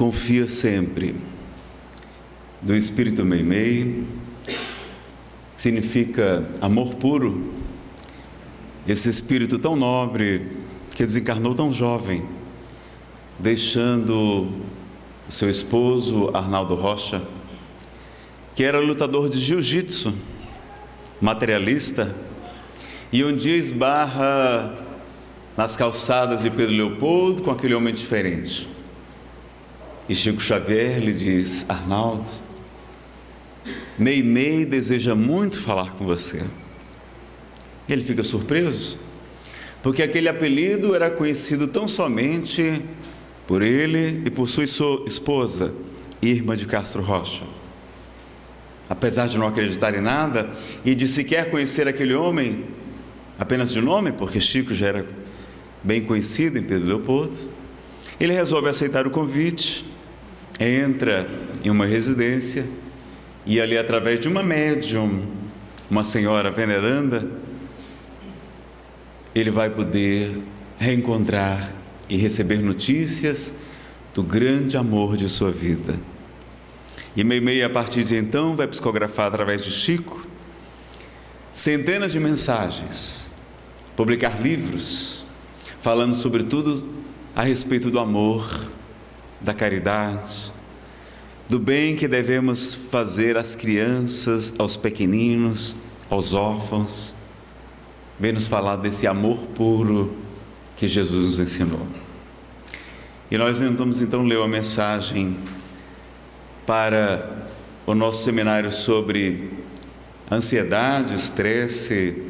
Confia sempre, do Espírito Meimei, que significa amor puro. Esse espírito tão nobre que desencarnou tão jovem, deixando o seu esposo Arnaldo Rocha, que era lutador de jiu-jitsu, materialista, e um dia esbarra nas calçadas de Pedro Leopoldo com aquele homem diferente. E Chico Xavier lhe diz: Arnaldo, Meimei deseja muito falar com você. Ele fica surpreso, porque aquele apelido era conhecido tão somente por ele e por sua esposa, Irma de Castro Rocha. Apesar de não acreditar em nada e de sequer conhecer aquele homem apenas de nome, porque Chico já era bem conhecido em Pedro Leopoldo, ele resolve aceitar o convite, entra em uma residência e ali, através de uma médium, uma senhora veneranda, ele vai poder reencontrar e receber notícias do grande amor de sua vida. E Meimei, a partir de então, vai psicografar através de Chico centenas de mensagens, publicar livros, falando sobretudo a respeito do amor, da caridade, do bem que devemos fazer às crianças, aos pequeninos, aos órfãos. Vem nos falar desse amor puro que Jesus nos ensinou. E nós tentamos então ler uma mensagem para o nosso seminário sobre ansiedade, estresse,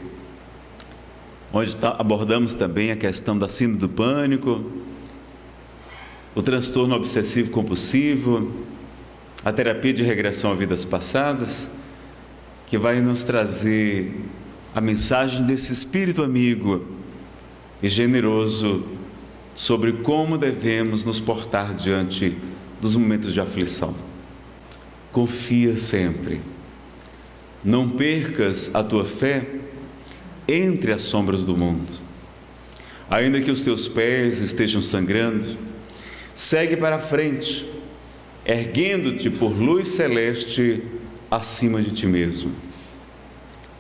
onde abordamos também a questão da síndrome do pânico, o transtorno obsessivo compulsivo, a terapia de regressão a vidas passadas, que vai nos trazer a mensagem desse espírito amigo e generoso sobre como devemos nos portar diante dos momentos de aflição. Confia sempre. Não percas a tua fé entre as sombras do mundo. Ainda que os teus pés estejam sangrando, segue para a frente, erguendo-te por luz celeste acima de ti mesmo.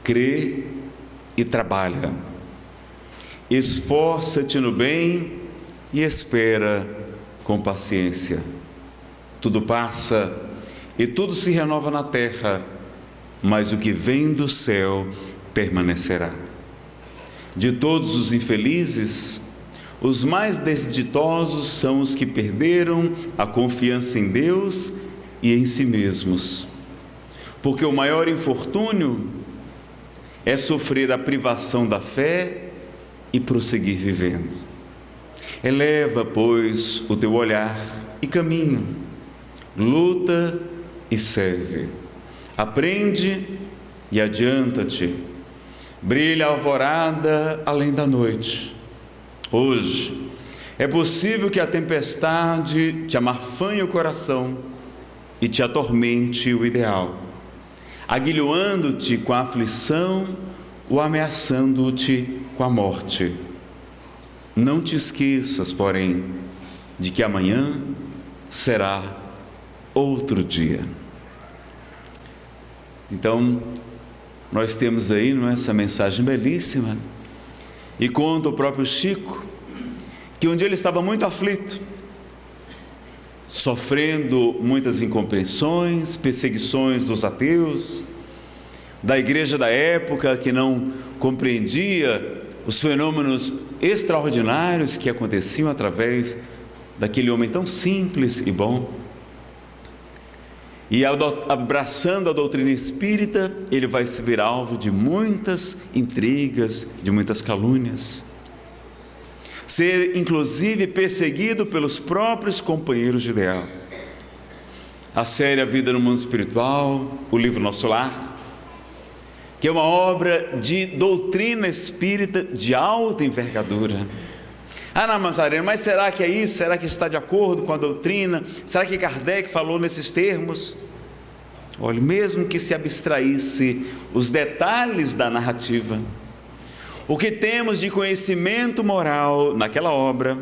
Crê e trabalha. Esforça-te no bem e espera com paciência. Tudo passa e tudo se renova na terra, mas o que vem do céu permanecerá. De todos os infelizes, os mais desditosos são os que perderam a confiança em Deus e em si mesmos, porque o maior infortúnio é sofrer a privação da fé e prosseguir vivendo. Eleva, pois, o teu olhar e caminha, luta e serve, aprende e adianta-te, brilha a alvorada além da noite. Hoje é possível que a tempestade te amarfanhe o coração e te atormente o ideal, aguilhoando-te com a aflição ou ameaçando-te com a morte. Não te esqueças, porém, de que amanhã será outro dia. Então, nós temos aí, não é, essa mensagem belíssima, e conta o próprio Chico que um dia ele estava muito aflito, sofrendo muitas incompreensões, perseguições dos ateus, da igreja da época que não compreendia os fenômenos extraordinários que aconteciam através daquele homem tão simples e bom. E abraçando a doutrina espírita, ele vai se ver alvo de muitas intrigas, de muitas calúnias, ser inclusive perseguido pelos próprios companheiros de ideal. A série A Vida no Mundo Espiritual, o livro Nosso Lar, que é uma obra de doutrina espírita de alta envergadura. Ana Mazarena, mas será que é isso? Será que isso está de acordo com a doutrina? Será que Kardec falou nesses termos? Olha, mesmo que se abstraísse os detalhes da narrativa, o que temos de conhecimento moral naquela obra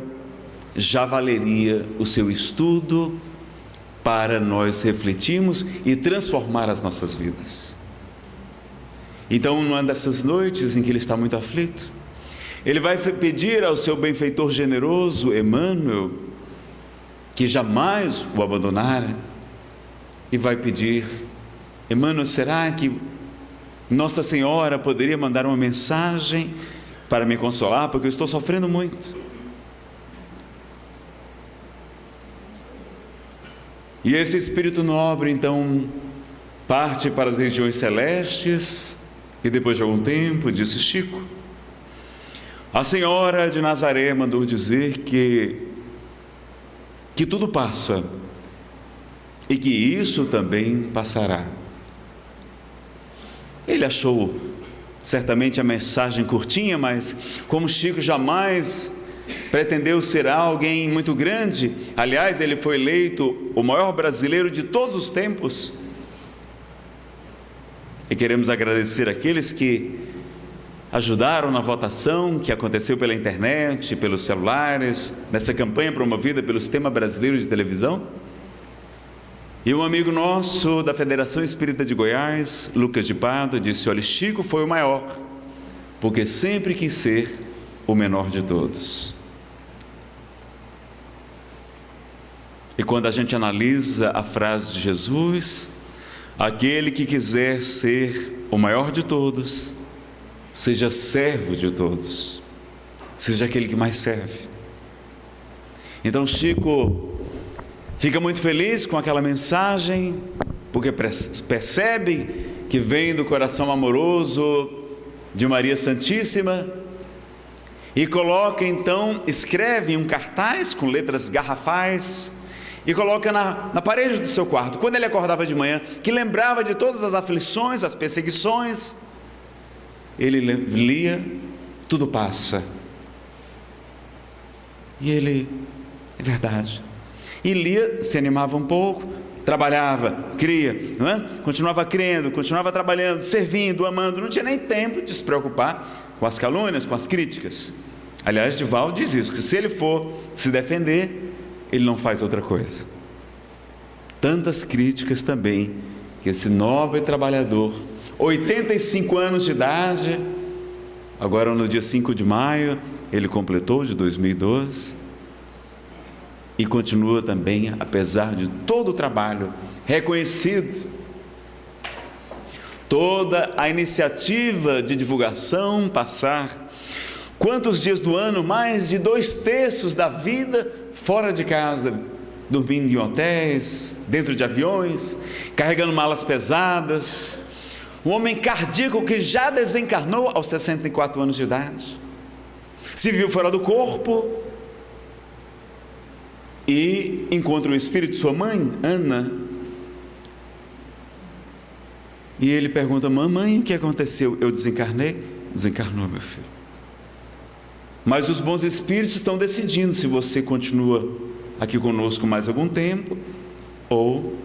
já valeria o seu estudo para nós refletirmos e transformar as nossas vidas. Então, numa dessas noites em que ele está muito aflito, ele vai pedir ao seu benfeitor generoso, Emmanuel, que jamais o abandonara, e vai pedir: Emmanuel, será que Nossa Senhora poderia mandar uma mensagem para me consolar, porque eu estou sofrendo muito? E esse espírito nobre, então, parte para as regiões celestes, e depois de algum tempo, disse Chico, a Senhora de Nazaré mandou dizer que tudo passa, e que isso também passará. Ele achou certamente a mensagem curtinha, mas como Chico jamais pretendeu ser alguém muito grande, aliás, ele foi eleito o maior brasileiro de todos os tempos, e queremos agradecer aqueles que ajudaram na votação que aconteceu pela internet, pelos celulares, nessa campanha promovida pelo Sistema Brasileiro de Televisão. E um amigo nosso da Federação Espírita de Goiás, Lucas de Pado, disse: olha, Chico foi o maior, porque sempre quis ser o menor de todos. E quando a gente analisa a frase de Jesus, aquele que quiser ser o maior de todos, seja servo de todos, seja aquele que mais serve. Então Chico fica muito feliz com aquela mensagem, porque percebe que vem do coração amoroso de Maria Santíssima, e coloca então, escreve em um cartaz com letras garrafais, e coloca na parede do seu quarto, quando ele acordava de manhã, que lembrava de todas as aflições, as perseguições, ele lia, tudo passa. E ele, é verdade, e lia, se animava um pouco, trabalhava, cria, não é? Continuava crendo, continuava trabalhando, servindo, amando, não tinha nem tempo de se preocupar com as calúnias, com as críticas. Aliás, Divaldo diz isso, que se ele for se defender, ele não faz outra coisa. Tantas críticas também que esse nobre trabalhador, 85 anos de idade, agora no dia 5 de maio, ele completou, de 2012, e continua também, apesar de todo o trabalho, reconhecido. Toda a iniciativa de divulgação passar, quantos dias do ano? Mais de 2/3 da vida fora de casa, dormindo em hotéis, dentro de aviões, carregando malas pesadas. Um homem cardíaco que já desencarnou aos 64 anos de idade, se viu fora do corpo e encontra o espírito de sua mãe, Ana, e ele pergunta: mamãe, o que aconteceu? Eu desencarnei? Desencarnou, meu filho. Mas os bons espíritos estão decidindo se você continua aqui conosco mais algum tempo, ou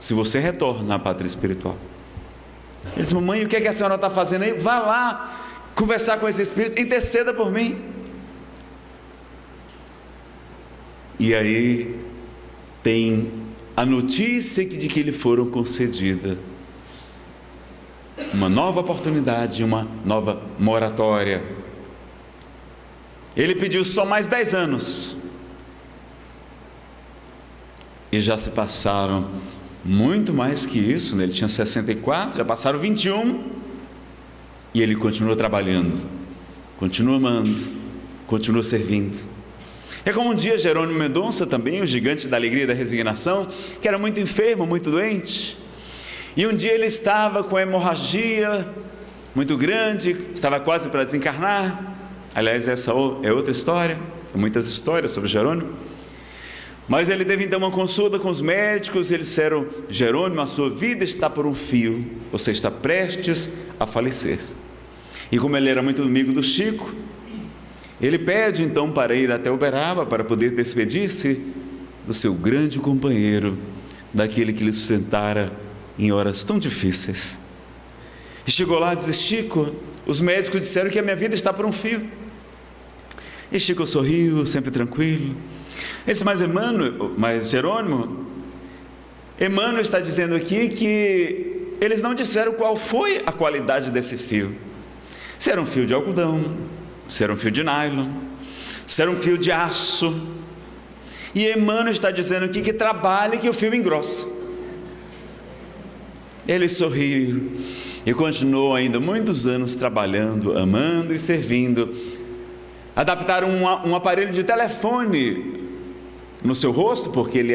se você retorna à pátria espiritual. Ele disse: mamãe, o que é que a senhora está fazendo aí? Vá lá conversar com esses espíritos, interceda por mim. E aí tem a notícia de que lhe foram concedida uma nova oportunidade, uma nova moratória. Ele pediu só mais 10 anos, e já se passaram muito mais que isso, né? Ele tinha 64, já passaram 21, e ele continua trabalhando, continua amando, continua servindo. É como um dia Jerônimo Mendonça também, o gigante da alegria e da resignação, que era muito enfermo, muito doente, e um dia ele estava com hemorragia muito grande, estava quase para desencarnar. Aliás, essa é outra história, tem muitas histórias sobre Jerônimo. Mas ele teve então uma consulta com os médicos, e eles disseram: Jerônimo, a sua vida está por um fio, você está prestes a falecer. E como ele era muito amigo do Chico, ele pede então para ir até Uberaba, para poder despedir-se do seu grande companheiro, daquele que lhe sustentara em horas tão difíceis. E chegou lá e disse: Chico, os médicos disseram que a minha vida está por um fio. E Chico sorriu, sempre tranquilo. Ele disse: mas Jerônimo, Emmanuel está dizendo aqui que eles não disseram qual foi a qualidade desse fio. Se era um fio de algodão, se era um fio de nylon, se era um fio de aço. E Emmanuel está dizendo aqui que trabalha e que o fio engrossa. Ele sorriu e continuou ainda muitos anos trabalhando, amando e servindo. Adaptaram um aparelho de telefone no seu rosto, porque ele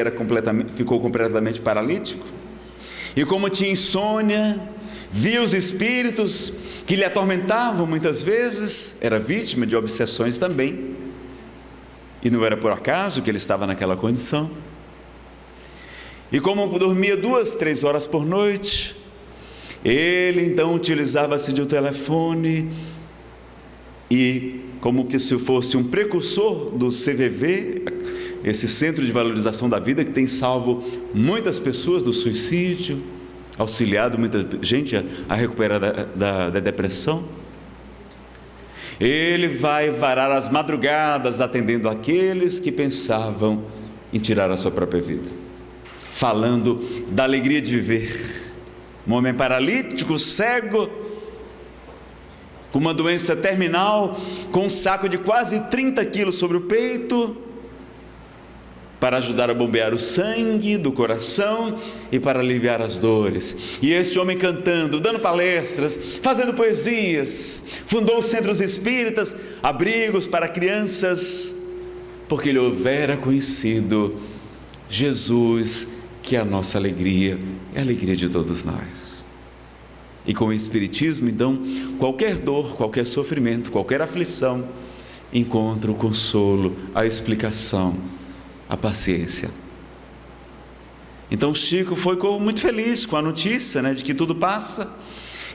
ficou completamente paralítico. E como tinha insônia, via os espíritos que lhe atormentavam muitas vezes, era vítima de obsessões também. E não era por acaso que ele estava naquela condição. E como dormia 2, 3 horas por noite, ele então utilizava-se de um telefone e, como que se fosse um precursor do CVV, esse Centro de Valorização da Vida, que tem salvo muitas pessoas do suicídio, auxiliado muita gente a recuperar da depressão. Ele vai varar as madrugadas atendendo aqueles que pensavam em tirar a sua própria vida, falando da alegria de viver. Um homem paralítico, cego, com uma doença terminal, com um saco de quase 30 quilos sobre o peito, para ajudar a bombear o sangue do coração e para aliviar as dores. E esse homem cantando, dando palestras, fazendo poesias, fundou centros espíritas, abrigos para crianças, porque ele houvera conhecido Jesus, que é a nossa alegria, é a alegria de todos nós. E com o Espiritismo, então, qualquer dor, qualquer sofrimento, qualquer aflição, encontra o consolo, a explicação, a paciência. Então Chico foi muito feliz com a notícia, de que tudo passa,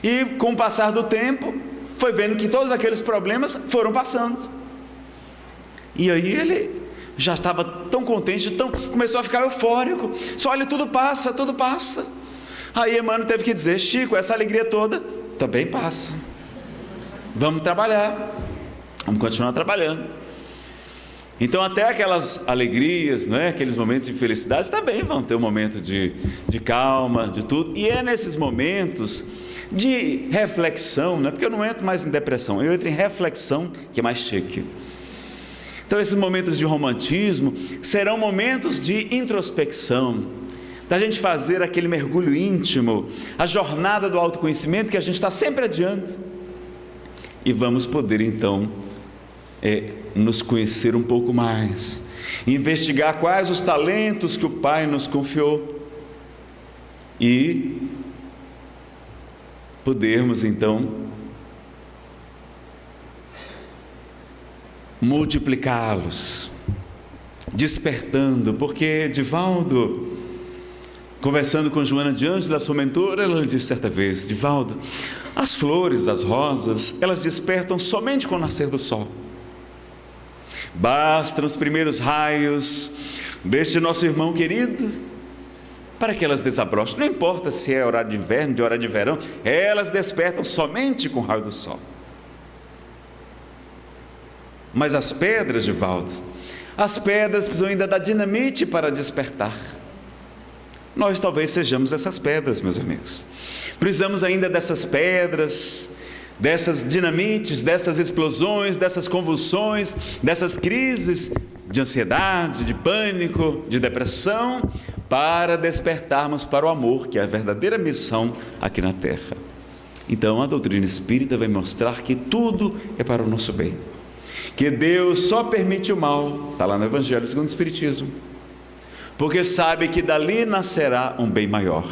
e com o passar do tempo, foi vendo que todos aqueles problemas foram passando. E aí ele já estava tão contente, começou a ficar eufórico. Só olha, tudo passa, tudo passa. Aí Emmanuel teve que dizer: Chico, essa alegria toda também passa. Vamos trabalhar, vamos continuar trabalhando. Então até aquelas alegrias, aqueles momentos de felicidade também vão ter um momento de calma, de tudo. E é nesses momentos de reflexão, porque eu não entro mais em depressão, eu entro em reflexão, que é mais chique. Então esses momentos de romantismo serão momentos de introspecção, da gente fazer aquele mergulho íntimo, a jornada do autoconhecimento que a gente está sempre adiando. E vamos poder então nos conhecer um pouco mais, investigar quais os talentos que o Pai nos confiou e podermos então multiplicá-los, despertando. Porque Divaldo, conversando com Joana de Ângeles, a sua mentora, ela lhe disse certa vez: Divaldo, as flores, as rosas, elas despertam somente com o nascer do sol. Bastam os primeiros raios deste nosso irmão querido para que elas desabrochem. Não importa se é horário de inverno, de hora de verão, elas despertam somente com o raio do sol. Mas as pedras, Divaldo, as pedras precisam ainda da dinamite para despertar. Nós talvez sejamos essas pedras, meus amigos. Precisamos ainda dessas pedras, dessas dinamites, dessas explosões, dessas convulsões, dessas crises de ansiedade, de pânico, de depressão, para despertarmos para o amor, que é a verdadeira missão aqui na Terra. Então a doutrina espírita vai mostrar que tudo é para o nosso bem, que Deus só permite o mal, está lá no Evangelho segundo o Espiritismo, porque sabe que dali nascerá um bem maior.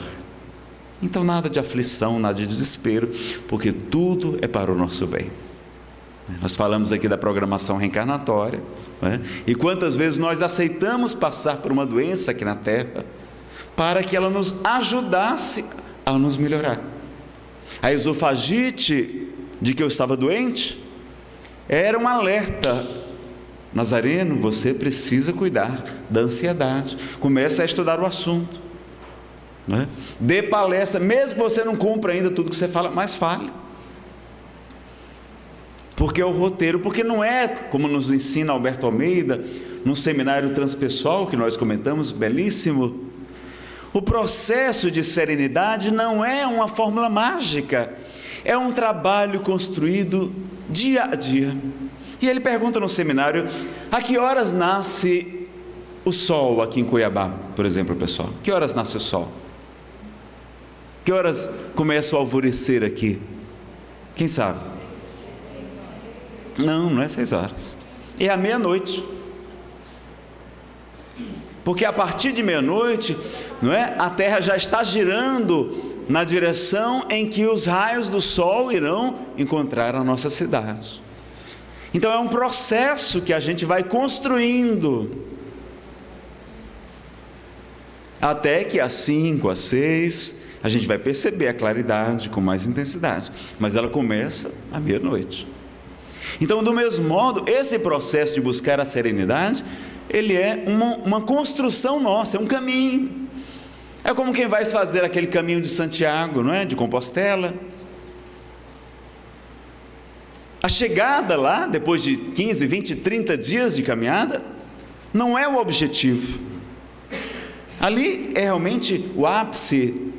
Então nada de aflição, nada de desespero, porque tudo é para o nosso bem. Nós falamos aqui da programação reencarnatória, e quantas vezes nós aceitamos passar por uma doença aqui na Terra, para que ela nos ajudasse a nos melhorar. A esofagite de que eu estava doente era um alerta: Nazareno, você precisa cuidar da ansiedade, comece a estudar o assunto, dê palestra, mesmo que você não cumpra ainda tudo que você fala, mas fale, porque é o roteiro, porque não é como nos ensina Alberto Almeida, num seminário transpessoal que nós comentamos, belíssimo. O processo de serenidade não é uma fórmula mágica, é um trabalho construído dia a dia. E ele pergunta no seminário: a que horas nasce o sol aqui em Cuiabá, por exemplo, pessoal? Que horas nasce o sol? Que horas começa o alvorecer aqui? Quem sabe? Não é 6 horas. É à meia-noite. Porque a partir de meia-noite, não é? A Terra já está girando na direção em que os raios do sol irão encontrar a nossa cidade. Então é um processo que a gente vai construindo, até que às 5, às 6, a gente vai perceber a claridade com mais intensidade, mas ela começa à meia-noite. Então, do mesmo modo, esse processo de buscar a serenidade, ele é uma construção nossa, é um caminho. É como quem vai fazer aquele caminho de Santiago, não é? De Compostela. A chegada lá, depois de 15, 20, 30 dias de caminhada, não é o objetivo. Ali é realmente o ápice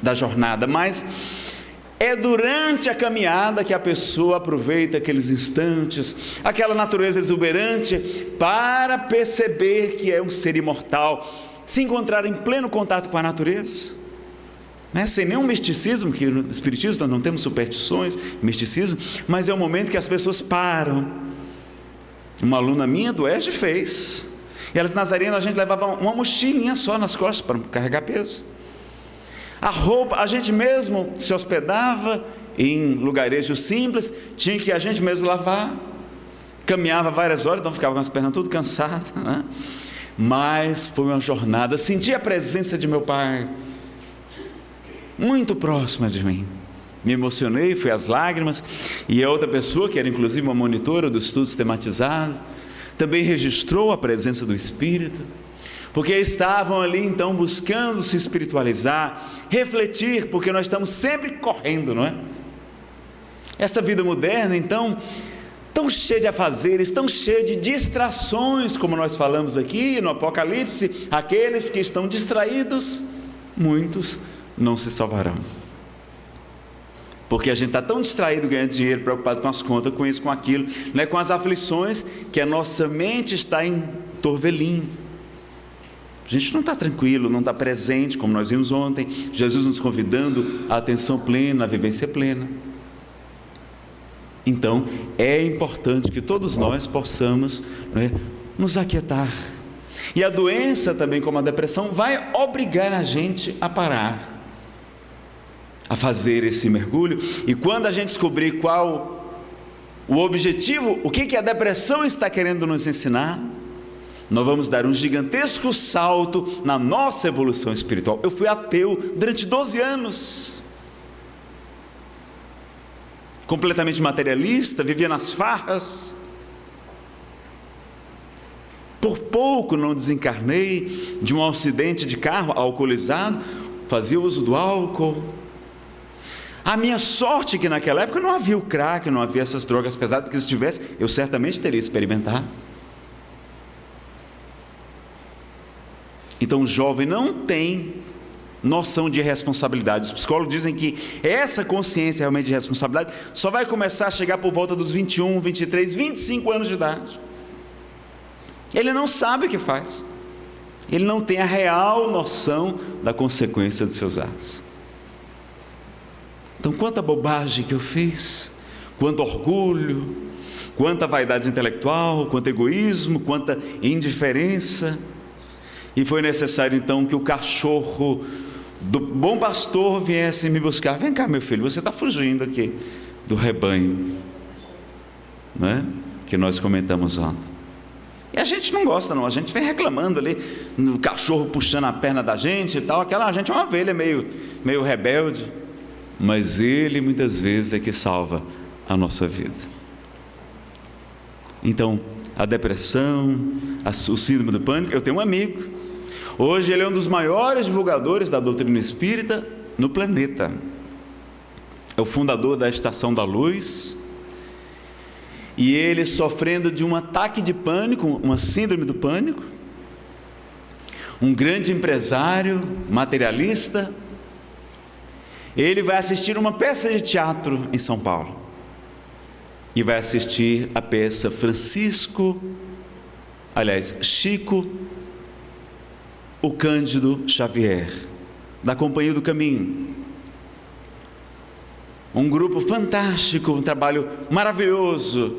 da jornada, mas é durante a caminhada que a pessoa aproveita aqueles instantes, aquela natureza exuberante, para perceber que é um ser imortal, se encontrar em pleno contato com a natureza, né? Sem nenhum misticismo, que no Espiritismo nós não temos superstições, misticismo, mas é um momento que as pessoas param. Uma aluna minha do ESG fez, e elas Nazarena, a gente levava uma mochilinha só nas costas para carregar peso. A roupa, a gente mesmo se hospedava em lugarejos simples, tinha que a gente mesmo lavar, caminhava várias horas, então ficava com as pernas tudo cansadas, né? Mas foi uma jornada, senti a presença de meu pai, muito próxima de mim, me emocionei, foi às lágrimas, e a outra pessoa, que era inclusive uma monitora do estudo sistematizado, também registrou a presença do Espírito, porque estavam ali então buscando se espiritualizar, refletir, porque nós estamos sempre correndo, não é? Esta vida moderna então, tão cheia de afazeres, tão cheia de distrações, como nós falamos aqui no Apocalipse, aqueles que estão distraídos, muitos não se salvarão. Porque a gente está tão distraído ganhando dinheiro, preocupado com as contas, com isso, com aquilo, né? Com as aflições, que a nossa mente está entorvelindo. A gente não está tranquilo, não está presente, como nós vimos ontem, Jesus nos convidando à atenção plena, à vivência plena. Então, é importante que todos nós possamos, né, nos aquietar. E a doença também, como a depressão, vai obrigar a gente a parar, a fazer esse mergulho. E quando a gente descobrir qual o objetivo, o que a depressão está querendo nos ensinar, nós vamos dar um gigantesco salto na nossa evolução espiritual. Eu fui ateu durante 12 anos, completamente materialista, vivia nas farras. Por pouco não desencarnei de um acidente de carro, alcoolizado, fazia uso do álcool. A minha sorte é que naquela época não havia o crack, não havia essas drogas pesadas, que se tivesse, eu certamente teria experimentado. Então o jovem não tem noção de responsabilidade. Os psicólogos dizem que essa consciência realmente de responsabilidade só vai começar a chegar por volta dos 21, 23, 25 anos de idade. Ele não sabe o que faz, ele não tem a real noção da consequência dos seus atos. Então, quanta bobagem que eu fiz, quanto orgulho, quanta vaidade intelectual, quanto egoísmo, quanta indiferença. E foi necessário então que o cachorro do bom pastor viesse me buscar. Vem cá, meu filho, você está fugindo aqui do rebanho, não é? Que nós comentamos ontem. E a gente não gosta não, a gente vem reclamando ali, o cachorro puxando a perna da gente e tal, a gente é uma ovelha meio rebelde, mas ele muitas vezes é que salva a nossa vida. Então, a depressão, o síndrome do pânico, eu tenho um amigo, hoje ele é um dos maiores divulgadores da doutrina espírita no planeta, é o fundador da Estação da Luz, e ele sofrendo de um ataque de pânico, uma síndrome do pânico, um grande empresário, materialista, ele vai assistir uma peça de teatro em São Paulo. E vai assistir a peça Chico, o Cândido Xavier, da Companhia do Caminho. Um grupo fantástico, um trabalho maravilhoso,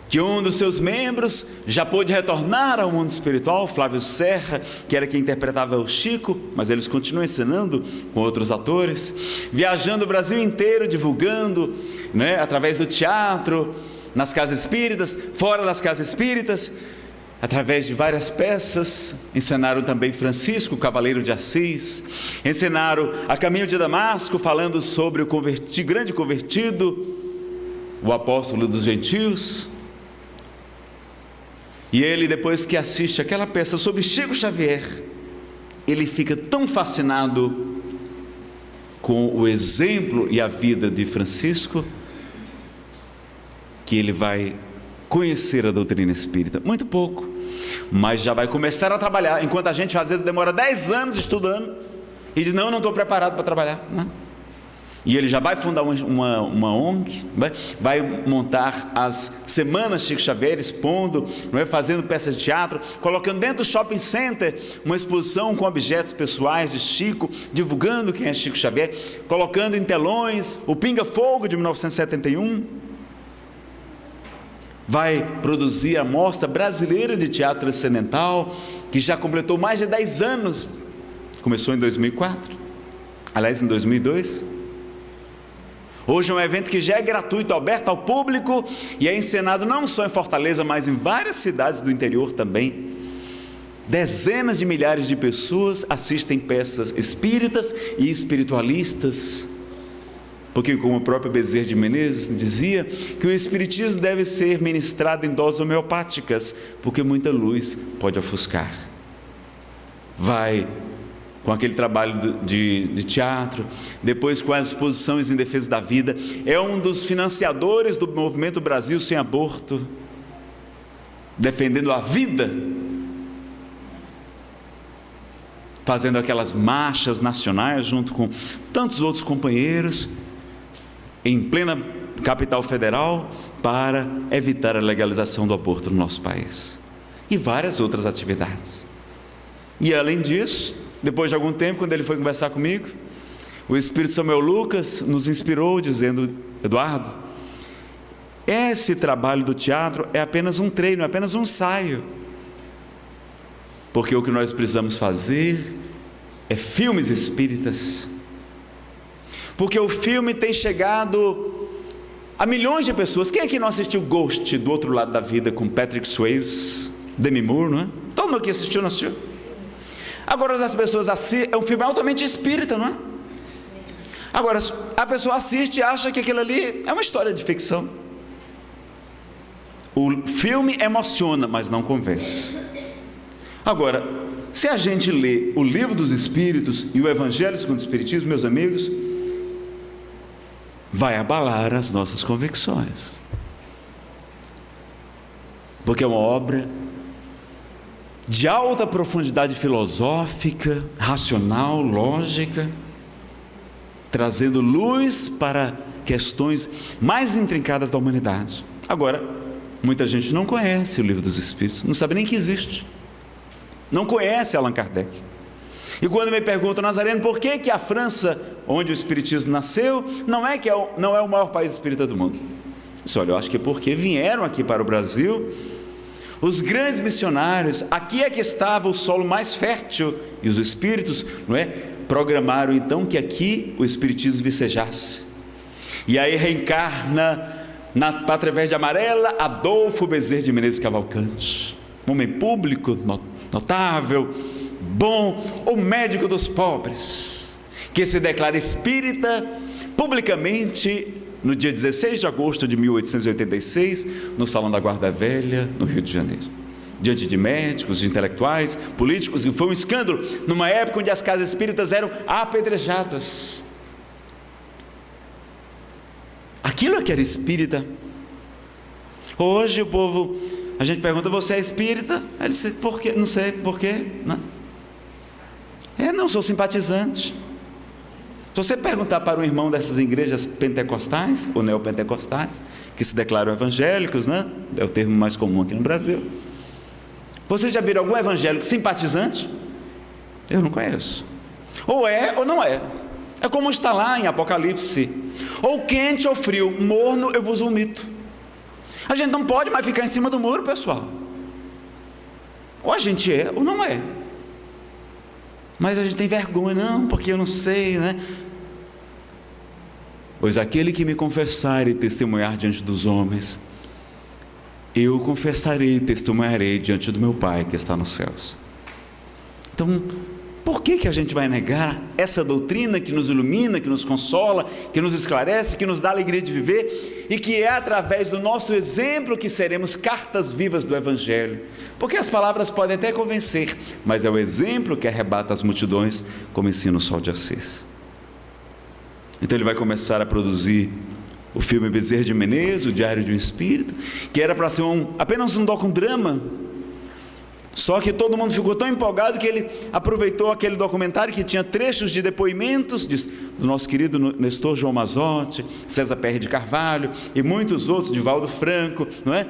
que um dos seus membros já pôde retornar ao mundo espiritual, Flávio Serra, que era quem interpretava o Chico, mas eles continuam encenando com outros atores, viajando o Brasil inteiro, divulgando, através do teatro, nas casas espíritas, fora das casas espíritas, através de várias peças. Encenaram também Francisco, Cavaleiro de Assis, encenaram A Caminho de Damasco, falando sobre o grande convertido, o apóstolo dos gentios. E ele, depois que assiste aquela peça sobre Chico Xavier, ele fica tão fascinado com o exemplo e a vida de Francisco, que ele vai conhecer a doutrina espírita, muito pouco, mas já vai começar a trabalhar, enquanto a gente às vezes demora 10 anos estudando, e diz, não estou preparado para trabalhar, E ele já vai fundar uma ONG, vai montar as semanas Chico Xavier, expondo, fazendo peças de teatro, colocando dentro do shopping center uma exposição com objetos pessoais de Chico, divulgando quem é Chico Xavier, colocando em telões o Pinga Fogo de 1971, vai produzir a Mostra Brasileira de Teatro Transcendental, que já completou mais de 10 anos, começou em 2004, aliás em 2002, hoje é um evento que já é gratuito, aberto ao público, e é encenado não só em Fortaleza, mas em várias cidades do interior também. Dezenas de milhares de pessoas assistem peças espíritas e espiritualistas, porque como o próprio Bezerra de Menezes dizia, que o espiritismo deve ser ministrado em doses homeopáticas, porque muita luz pode ofuscar. Vai com aquele trabalho de teatro, depois com as exposições em defesa da vida, é um dos financiadores do movimento Brasil Sem Aborto, defendendo a vida, fazendo aquelas marchas nacionais junto com tantos outros companheiros, em plena capital federal, para evitar a legalização do aborto no nosso país, e várias outras atividades. E além disso, depois de algum tempo, quando ele foi conversar comigo, o Espírito Samuel Lucas nos inspirou, dizendo, Eduardo, esse trabalho do teatro é apenas um treino, é apenas um ensaio, porque o que nós precisamos fazer é filmes espíritas, porque o filme tem chegado a milhões de pessoas. Quem aqui não assistiu Ghost, do outro lado da vida, com Patrick Swayze, Demi Moore, não é? Todo mundo aqui assistiu, não assistiu? Agora as pessoas assistem, é um filme altamente espírita, não é? Agora a pessoa assiste e acha que aquilo ali é uma história de ficção. O filme emociona, mas não convence. Agora, se a gente lê o Livro dos Espíritos e o Evangelho segundo o Espiritismo, meus amigos, vai abalar as nossas convicções, porque é uma obra de alta profundidade filosófica, racional, lógica, trazendo luz para questões mais intrincadas da humanidade. Agora, muita gente não conhece o Livro dos Espíritos, não sabe nem que existe, não conhece Allan Kardec. E quando me perguntam, Nazareno, por que a França, onde o Espiritismo nasceu, não é o maior país espírita do mundo? Olha, eu acho que é porque vieram aqui para o Brasil os grandes missionários, aqui é que estava o solo mais fértil, e os espíritos, programaram então que aqui o espiritismo vicejasse. E aí reencarna na Pátria Verde Amarela Adolfo Bezerra de Menezes Cavalcante, um homem público, notável, bom, o médico dos pobres, que se declara espírita publicamente no dia 16 de agosto de 1886, no Salão da Guarda Velha, no Rio de Janeiro, diante de médicos, de intelectuais, políticos, e foi um escândalo, numa época onde as casas espíritas eram apedrejadas. Aquilo é que era espírita. Hoje o povo a gente pergunta: você é espírita? Aí ele disse: por quê? Não sei, por quê? Não sou simpatizante. Se você perguntar para um irmão dessas igrejas pentecostais ou neopentecostais, que se declaram evangélicos, né? É o termo mais comum aqui no Brasil. Vocês já viram algum evangélico simpatizante? Eu não conheço. Ou é ou não é. É como está lá em Apocalipse: ou quente ou frio, morno eu vos vomito. A gente não pode mais ficar em cima do muro, pessoal. Ou a gente é ou não é. Mas a gente tem vergonha: não, porque eu não sei, né? Pois aquele que me confessar e testemunhar diante dos homens, eu confessarei e testemunharei diante do meu Pai que está nos céus. Então, por que a gente vai negar essa doutrina que nos ilumina, que nos consola, que nos esclarece, que nos dá alegria de viver, e que é através do nosso exemplo que seremos cartas vivas do Evangelho? Porque as palavras podem até convencer, mas é o exemplo que arrebata as multidões, como ensina o Sol de Assis. Então ele vai começar a produzir o filme Bezerra de Menezes, o Diário de um Espírito, que era para ser apenas um docudrama. Só que todo mundo ficou tão empolgado que ele aproveitou aquele documentário que tinha trechos de depoimentos do nosso querido Nestor João Mazzotti, César Perry de Carvalho e muitos outros, Divaldo Franco, não é?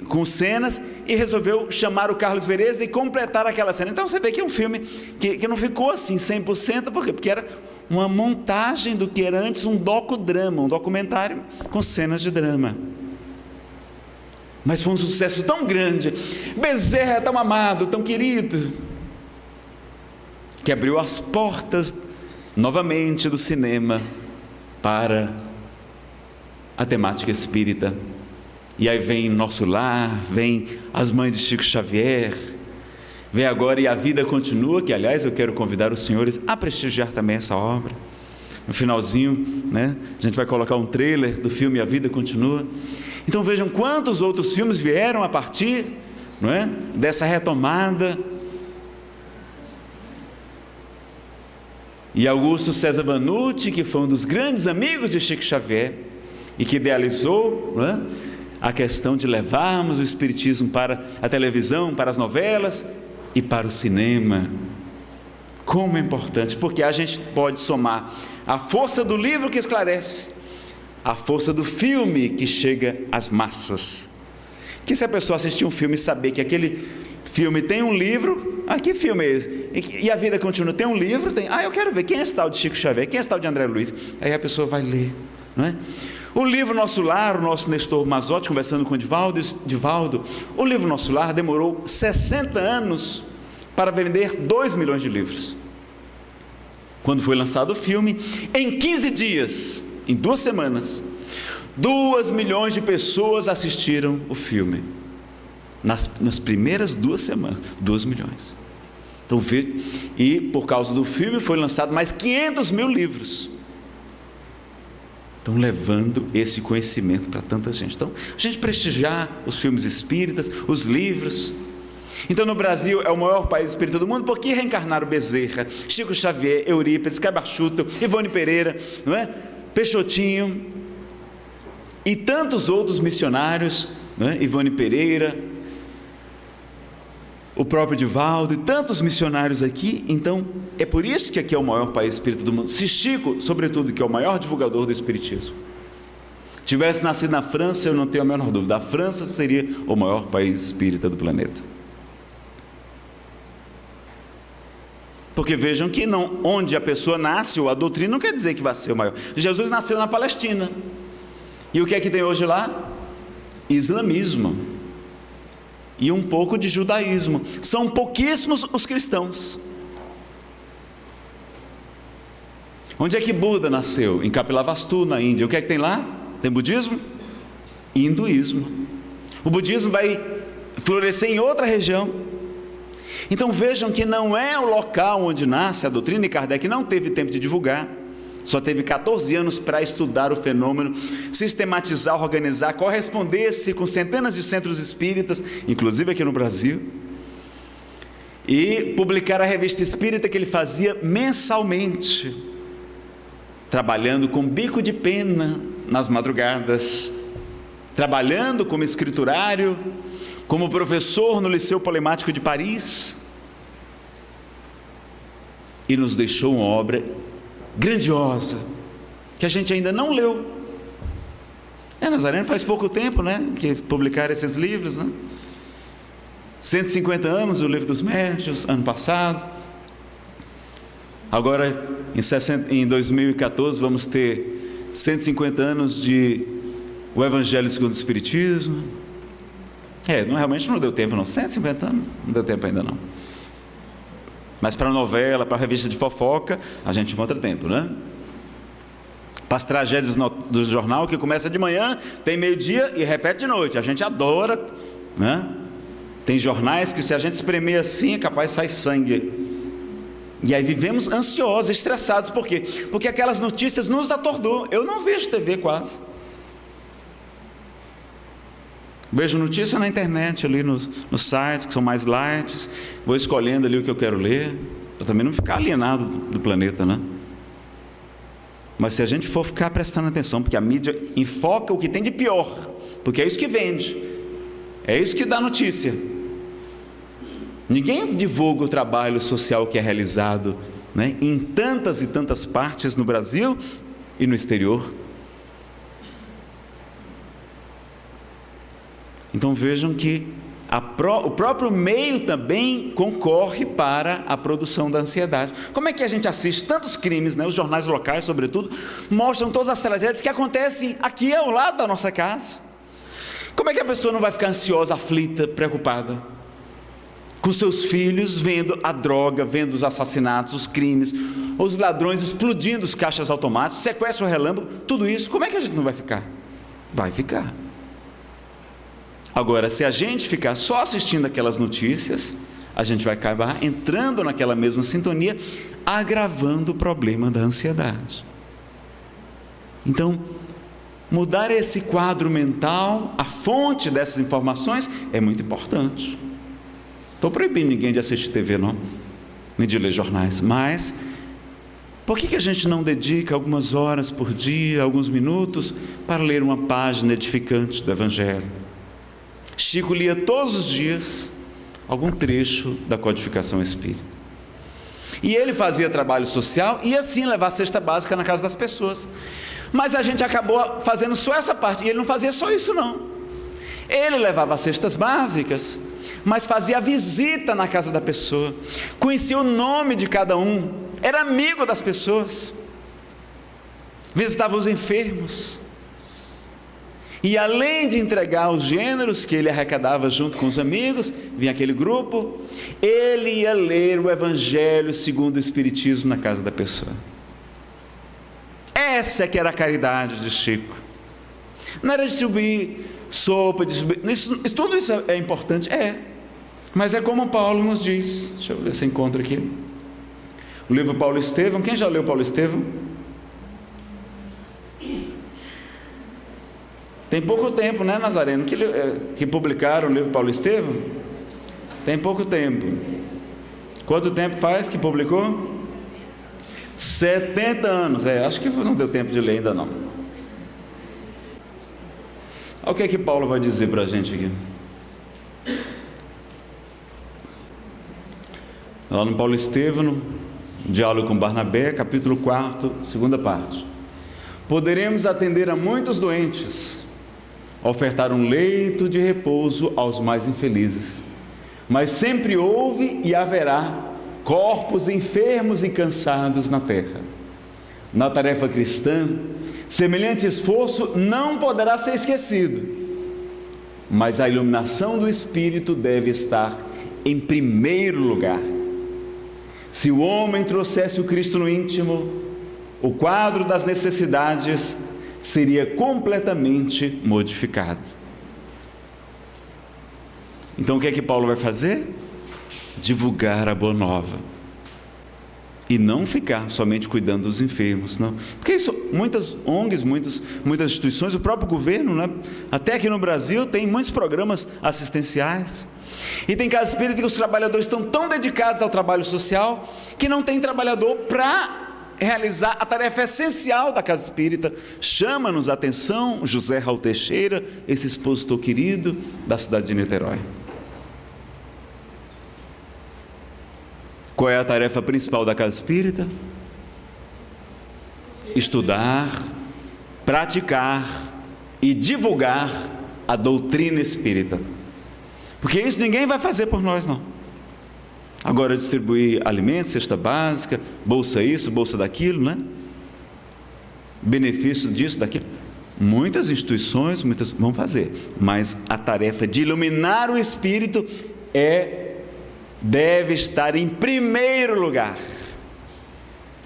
Com cenas, e resolveu chamar o Carlos Vereza e completar aquela cena. Então você vê que é um filme que não ficou assim 100%, por quê? Porque era uma montagem do que era antes um docudrama, um documentário com cenas de drama. Mas foi um sucesso tão grande, Bezerra é tão amado, tão querido, que abriu as portas novamente do cinema para a temática espírita. E aí vem Nosso Lar, vem As Mães de Chico Xavier, vem agora E a Vida Continua, que aliás eu quero convidar os senhores a prestigiar também essa obra. No finalzinho, né, a gente vai colocar um trailer do filme A Vida Continua. Então vejam quantos outros filmes vieram a partir, não é, dessa retomada. E Augusto César Vanucci, que foi um dos grandes amigos de Chico Xavier e que idealizou, não é, a questão de levarmos o Espiritismo para a televisão, para as novelas e para o cinema. Como é importante, porque a gente pode somar a força do livro que esclarece, a força do filme que chega às massas. Que se a pessoa assistir um filme e saber que aquele filme tem um livro, que filme é esse? E A Vida Continua, tem um livro, eu quero ver quem é esse tal de Chico Xavier, quem é esse tal de André Luiz, aí a pessoa vai ler, não é? O livro Nosso Lar, o nosso Nestor Mazzotti conversando com o Divaldo, o livro Nosso Lar demorou 60 anos para vender 2 milhões de livros. Quando foi lançado o filme, em 15 dias, em 2 semanas, 2 milhões de pessoas assistiram o filme. Nas primeiras 2 semanas, 2 milhões. Então, e por causa do filme foi lançado mais 500 mil livros. Estão levando esse conhecimento para tanta gente. Então, a gente prestigiar os filmes espíritas, os livros. Então, no Brasil é o maior país espírita do mundo porque reencarnaram Bezerra, Chico Xavier, Eurípides, Cabachuto, Ivone Pereira, não é? Peixotinho e tantos outros missionários, não é? Ivone Pereira, o próprio Divaldo e tantos missionários aqui. Então é por isso que aqui é o maior país espírita do mundo. Se Chico, sobretudo, que é o maior divulgador do espiritismo, tivesse nascido na França, eu não tenho a menor dúvida, a França seria o maior país espírita do planeta. Porque vejam que onde a pessoa nasce, ou a doutrina, não quer dizer que vai ser o maior. Jesus nasceu na Palestina. E o que é que tem hoje lá? Islamismo. E um pouco de judaísmo. São pouquíssimos os cristãos. Onde é que Buda nasceu? Em Kapilavastu, na Índia. O que é que tem lá? Tem budismo? E hinduísmo. O budismo vai florescer em outra região. Então vejam que não é o local onde nasce a doutrina, e Kardec não teve tempo de divulgar, só teve 14 anos para estudar o fenômeno, sistematizar, organizar, corresponder-se com centenas de centros espíritas, inclusive aqui no Brasil, e publicar a revista espírita que ele fazia mensalmente, trabalhando com bico de pena nas madrugadas, trabalhando como escriturário, como professor no Liceu Polemático de Paris, e nos deixou uma obra grandiosa, que a gente ainda não leu. Nazareno faz pouco tempo, que publicaram esses livros, 150 anos do Livro dos Médiuns, ano passado. Agora, em 2014, vamos ter 150 anos de o Evangelho segundo o Espiritismo. Realmente não deu tempo não, 150 anos não deu tempo ainda não. Mas para a novela, para a revista de fofoca, a gente encontra tempo, Para as tragédias do jornal, que começa de manhã, tem meio-dia e repete de noite. A gente adora, Tem jornais que, se a gente espremer assim, é capaz de sair sangue. E aí vivemos ansiosos, estressados. Por quê? Porque aquelas notícias nos atordoam. Eu não vejo TV quase. Vejo notícia na internet, ali nos sites que são mais light. Vou escolhendo ali o que eu quero ler, para também não ficar alienado do planeta, Mas se a gente for ficar prestando atenção, porque a mídia enfoca o que tem de pior, porque é isso que vende, é isso que dá notícia. Ninguém divulga o trabalho social que é realizado, em tantas e tantas partes no Brasil e no exterior. Então vejam que o próprio meio também concorre para a produção da ansiedade. Como é que a gente assiste tantos crimes, os jornais locais, sobretudo, mostram todas as tragédias que acontecem aqui ao lado da nossa casa. Como é que a pessoa não vai ficar ansiosa, aflita, preocupada? Com seus filhos, vendo a droga, vendo os assassinatos, os crimes, os ladrões explodindo os caixas automáticos, sequestro relâmpago, tudo isso, como é que a gente não vai ficar? Vai ficar. Agora, se a gente ficar só assistindo aquelas notícias, a gente vai acabar entrando naquela mesma sintonia, agravando o problema da ansiedade. Então, mudar esse quadro mental, a fonte dessas informações, é muito importante. Estou proibindo ninguém de assistir TV, não, nem de ler jornais, mas por que a gente não dedica algumas horas por dia, alguns minutos, para ler uma página edificante do Evangelho? Chico lia todos os dias algum trecho da codificação espírita. E ele fazia trabalho social e assim levar a cesta básica na casa das pessoas. Mas a gente acabou fazendo só essa parte, e ele não fazia só isso não. Ele levava as cestas básicas, mas fazia a visita na casa da pessoa, conhecia o nome de cada um, era amigo das pessoas, visitava os enfermos. E além de entregar os gêneros que ele arrecadava junto com os amigos, vinha aquele grupo, ele ia ler o Evangelho segundo o Espiritismo na casa da pessoa. Essa é que era a caridade de Chico. Não era distribuir sopa, tudo isso é importante, mas é como Paulo nos diz. Deixa eu ver se encontro aqui o livro Paulo Estevão. Quem já leu Paulo Estevão? Tem pouco tempo, Nazareno, que publicaram o livro Paulo Estevão? Tem pouco tempo. Quanto tempo faz que publicou? 70 anos. Acho que não deu tempo de ler ainda não. Olha o que é que Paulo vai dizer para a gente aqui. Lá no Paulo Estevão, diálogo com Barnabé, capítulo 4, segunda parte. Poderemos atender a muitos doentes, ofertar um leito de repouso aos mais infelizes, mas sempre houve e haverá corpos enfermos e cansados na terra. Na tarefa cristã, semelhante esforço não poderá ser esquecido, mas a iluminação do Espírito deve estar em primeiro lugar. Se o homem trouxesse o Cristo no íntimo, o quadro das necessidades seria completamente modificado. Então o que é que Paulo vai fazer? Divulgar a boa nova. E não ficar somente cuidando dos enfermos, não. Porque isso, muitas ONGs, muitas instituições, o próprio governo, até aqui no Brasil, tem muitos programas assistenciais. E tem casa espírita que os trabalhadores estão tão dedicados ao trabalho social, que não tem trabalhador para realizar a tarefa essencial da casa espírita. Chama-nos a atenção José Raul Teixeira, esse expositor querido da cidade de Niterói. Qual é a tarefa principal da casa espírita? Estudar, praticar e divulgar a doutrina espírita. Porque isso ninguém vai fazer por nós, não. Agora, distribuir alimentos, cesta básica, bolsa isso, bolsa daquilo, né? Benefício disso, daquilo. Muitas instituições, muitas vão fazer, mas a tarefa de iluminar o espírito deve estar em primeiro lugar.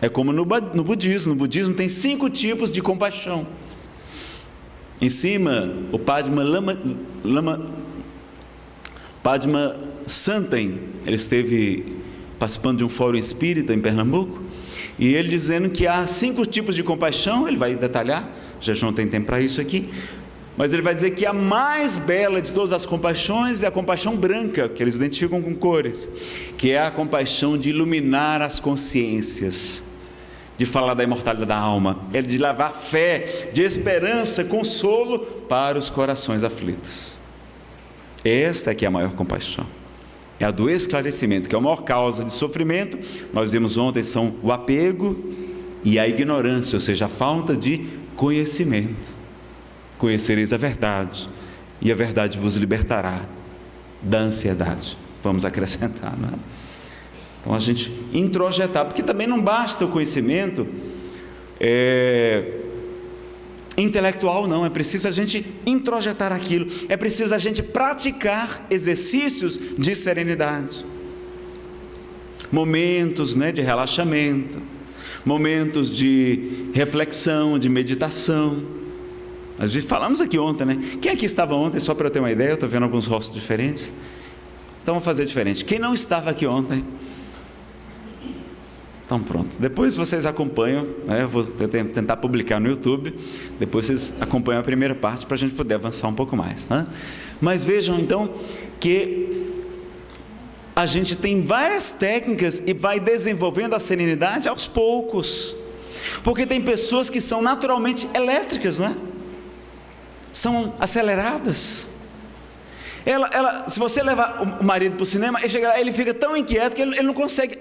É como no budismo. No budismo tem 5 tipos de compaixão. Em cima, o Padma Santen, ele esteve participando de um fórum espírita em Pernambuco, e ele dizendo que há 5 tipos de compaixão. Ele vai detalhar, já não tem tempo para isso aqui, mas ele vai dizer que a mais bela de todas as compaixões é a compaixão branca, que eles identificam com cores, que é a compaixão de iluminar as consciências, de falar da imortalidade da alma, é de levar fé, de esperança, consolo para os corações aflitos. Esta é que é a maior compaixão, é a do esclarecimento, que é a maior causa de sofrimento. Nós vimos ontem, são o apego e a ignorância, ou seja, a falta de conhecimento. Conhecereis a verdade, e a verdade vos libertará da ansiedade. Vamos acrescentar, não é? Então a gente introjetar, porque também não basta o conhecimento intelectual, não, é preciso a gente introjetar aquilo, é preciso a gente praticar exercícios de serenidade, momentos, né, de relaxamento, momentos de reflexão, de meditação. A gente falamos aqui ontem, né? Quem aqui estava ontem, só para eu ter uma ideia? Eu estou vendo alguns rostos diferentes, então vamos fazer diferente. Quem não estava aqui ontem? Então pronto, depois vocês acompanham, né? Eu vou tentar publicar no YouTube, depois vocês acompanham a primeira parte para a gente poder avançar um pouco mais, né? Mas vejam então que a gente tem várias técnicas e vai desenvolvendo a serenidade aos poucos, porque tem pessoas que são naturalmente elétricas, não é? São aceleradas. Se você levar o marido para o cinema, ele fica tão inquieto que ele não consegue.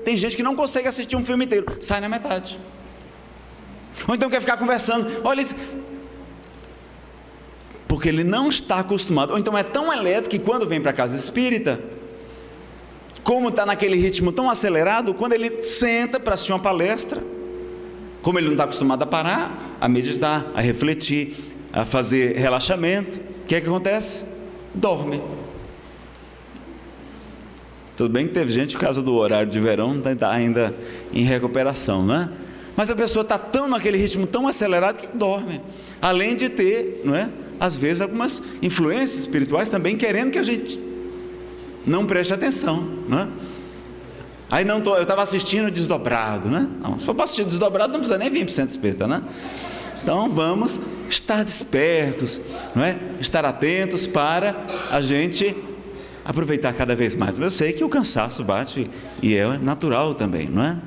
Tem gente que não consegue assistir um filme inteiro, sai na metade. Ou então quer ficar conversando, olha isso, porque ele não está acostumado. Ou então é tão elétrico que quando vem para a casa espírita, como está naquele ritmo tão acelerado, quando ele senta para assistir uma palestra, como ele não está acostumado a parar, a meditar, a refletir, a fazer relaxamento, o que é que acontece? Dorme. Tudo bem que teve gente, por causa do horário de verão, está ainda em recuperação, né? Mas a pessoa está tão naquele ritmo tão acelerado que dorme, além de ter, não é, às vezes algumas influências espirituais também querendo que a gente não preste atenção, não é? Aí eu estava assistindo Desdobrado, né? Não, se for para assistir Desdobrado não precisa nem vir para o centro espírita, né? Então vamos estar despertos, não é? Estar atentos para a gente aproveitar cada vez mais. Mas eu sei que o cansaço bate e é natural também, não é?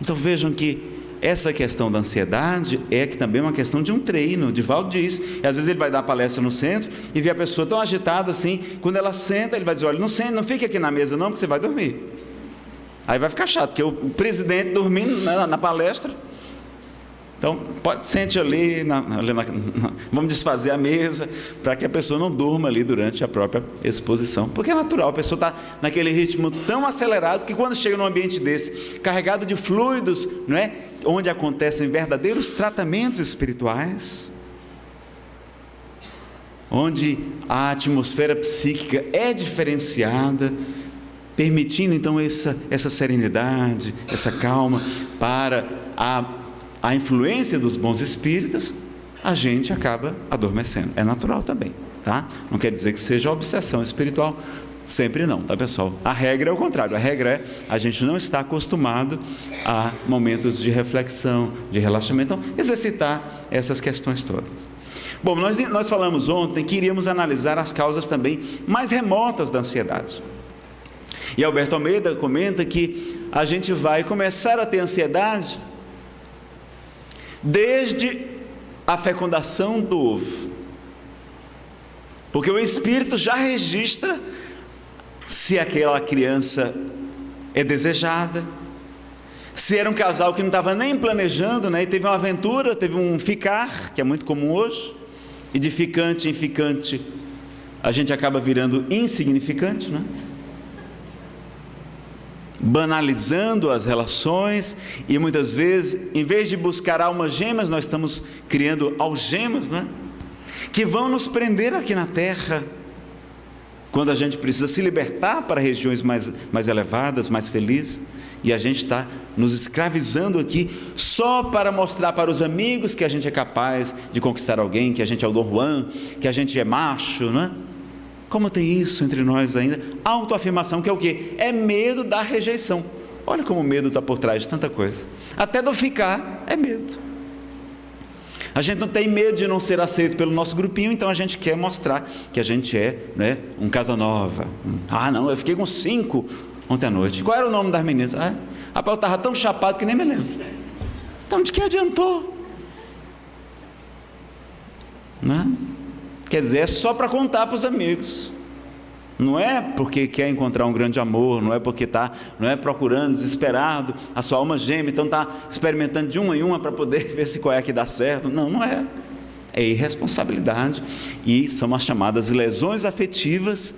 Então vejam que essa questão da ansiedade é que também é uma questão de um treino. Divaldo diz, e às vezes ele vai dar palestra no centro e vê a pessoa tão agitada assim, quando ela senta ele vai dizer, olha, não fique aqui na mesa não, porque você vai dormir. Aí vai ficar chato, porque o presidente dormindo na palestra. Então, sente ali, vamos desfazer a mesa, para que a pessoa não durma ali durante a própria exposição, porque é natural, a pessoa está naquele ritmo tão acelerado, que quando chega num ambiente desse, carregado de fluidos, não é? Onde acontecem verdadeiros tratamentos espirituais, onde a atmosfera psíquica é diferenciada, permitindo então essa serenidade, essa calma, para a influência dos bons espíritos, a gente acaba adormecendo. É natural também, tá? Não quer dizer que seja obsessão espiritual, sempre não, tá pessoal? A regra é o contrário, a regra é a gente não está acostumado a momentos de reflexão, de relaxamento, então exercitar essas questões todas. Bom, nós falamos ontem que iríamos analisar as causas também mais remotas da ansiedade. E Alberto Almeida comenta que a gente vai começar a ter ansiedade desde a fecundação do ovo, porque o espírito já registra se aquela criança é desejada. Se era um casal que não estava nem planejando, né, e teve uma aventura, teve um ficar, que é muito comum hoje, e de ficante em ficante, a gente acaba virando insignificante, né? Banalizando as relações, e muitas vezes, em vez de buscar almas gêmeas, nós estamos criando algemas, né? Que vão nos prender aqui na terra, quando a gente precisa se libertar para regiões mais elevadas, mais felizes, e a gente está nos escravizando aqui, só para mostrar para os amigos que a gente é capaz de conquistar alguém, que a gente é o Dom Juan, que a gente é macho, não é? Como tem isso entre nós ainda? Autoafirmação, que é o quê? É medo da rejeição. Olha como o medo está por trás de tanta coisa. Até do ficar é medo. A gente não tem medo de não ser aceito pelo nosso grupinho, então a gente quer mostrar que a gente é, né, um casa nova. Ah, não, eu fiquei com 5 ontem à noite. Qual era o nome das meninas? Rapaz, eu estava tão chapado que nem me lembro. Então, de que adiantou? Né? Quer dizer, é só para contar para os amigos. Não é porque quer encontrar um grande amor, não é porque não é procurando desesperado a sua alma gêmea, então está experimentando de uma em uma para poder ver se qual é que dá certo. Não, não é. É irresponsabilidade, e são as chamadas lesões afetivas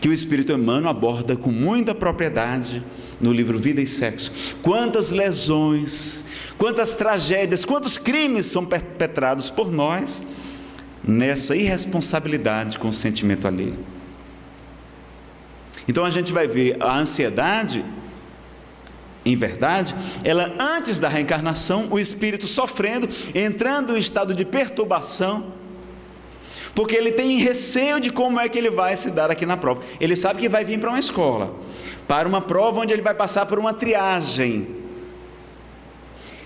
que o Espírito Emmanuel aborda com muita propriedade no livro Vida e Sexo. Quantas lesões, quantas tragédias, quantos crimes são perpetrados por nós nessa irresponsabilidade com o sentimento alheio. Então a gente vai ver a ansiedade, em verdade, ela antes da reencarnação, o espírito sofrendo, entrando em estado de perturbação, porque ele tem receio de como é que ele vai se dar aqui na prova. Ele sabe que vai vir para uma escola, para uma prova onde ele vai passar por uma triagem.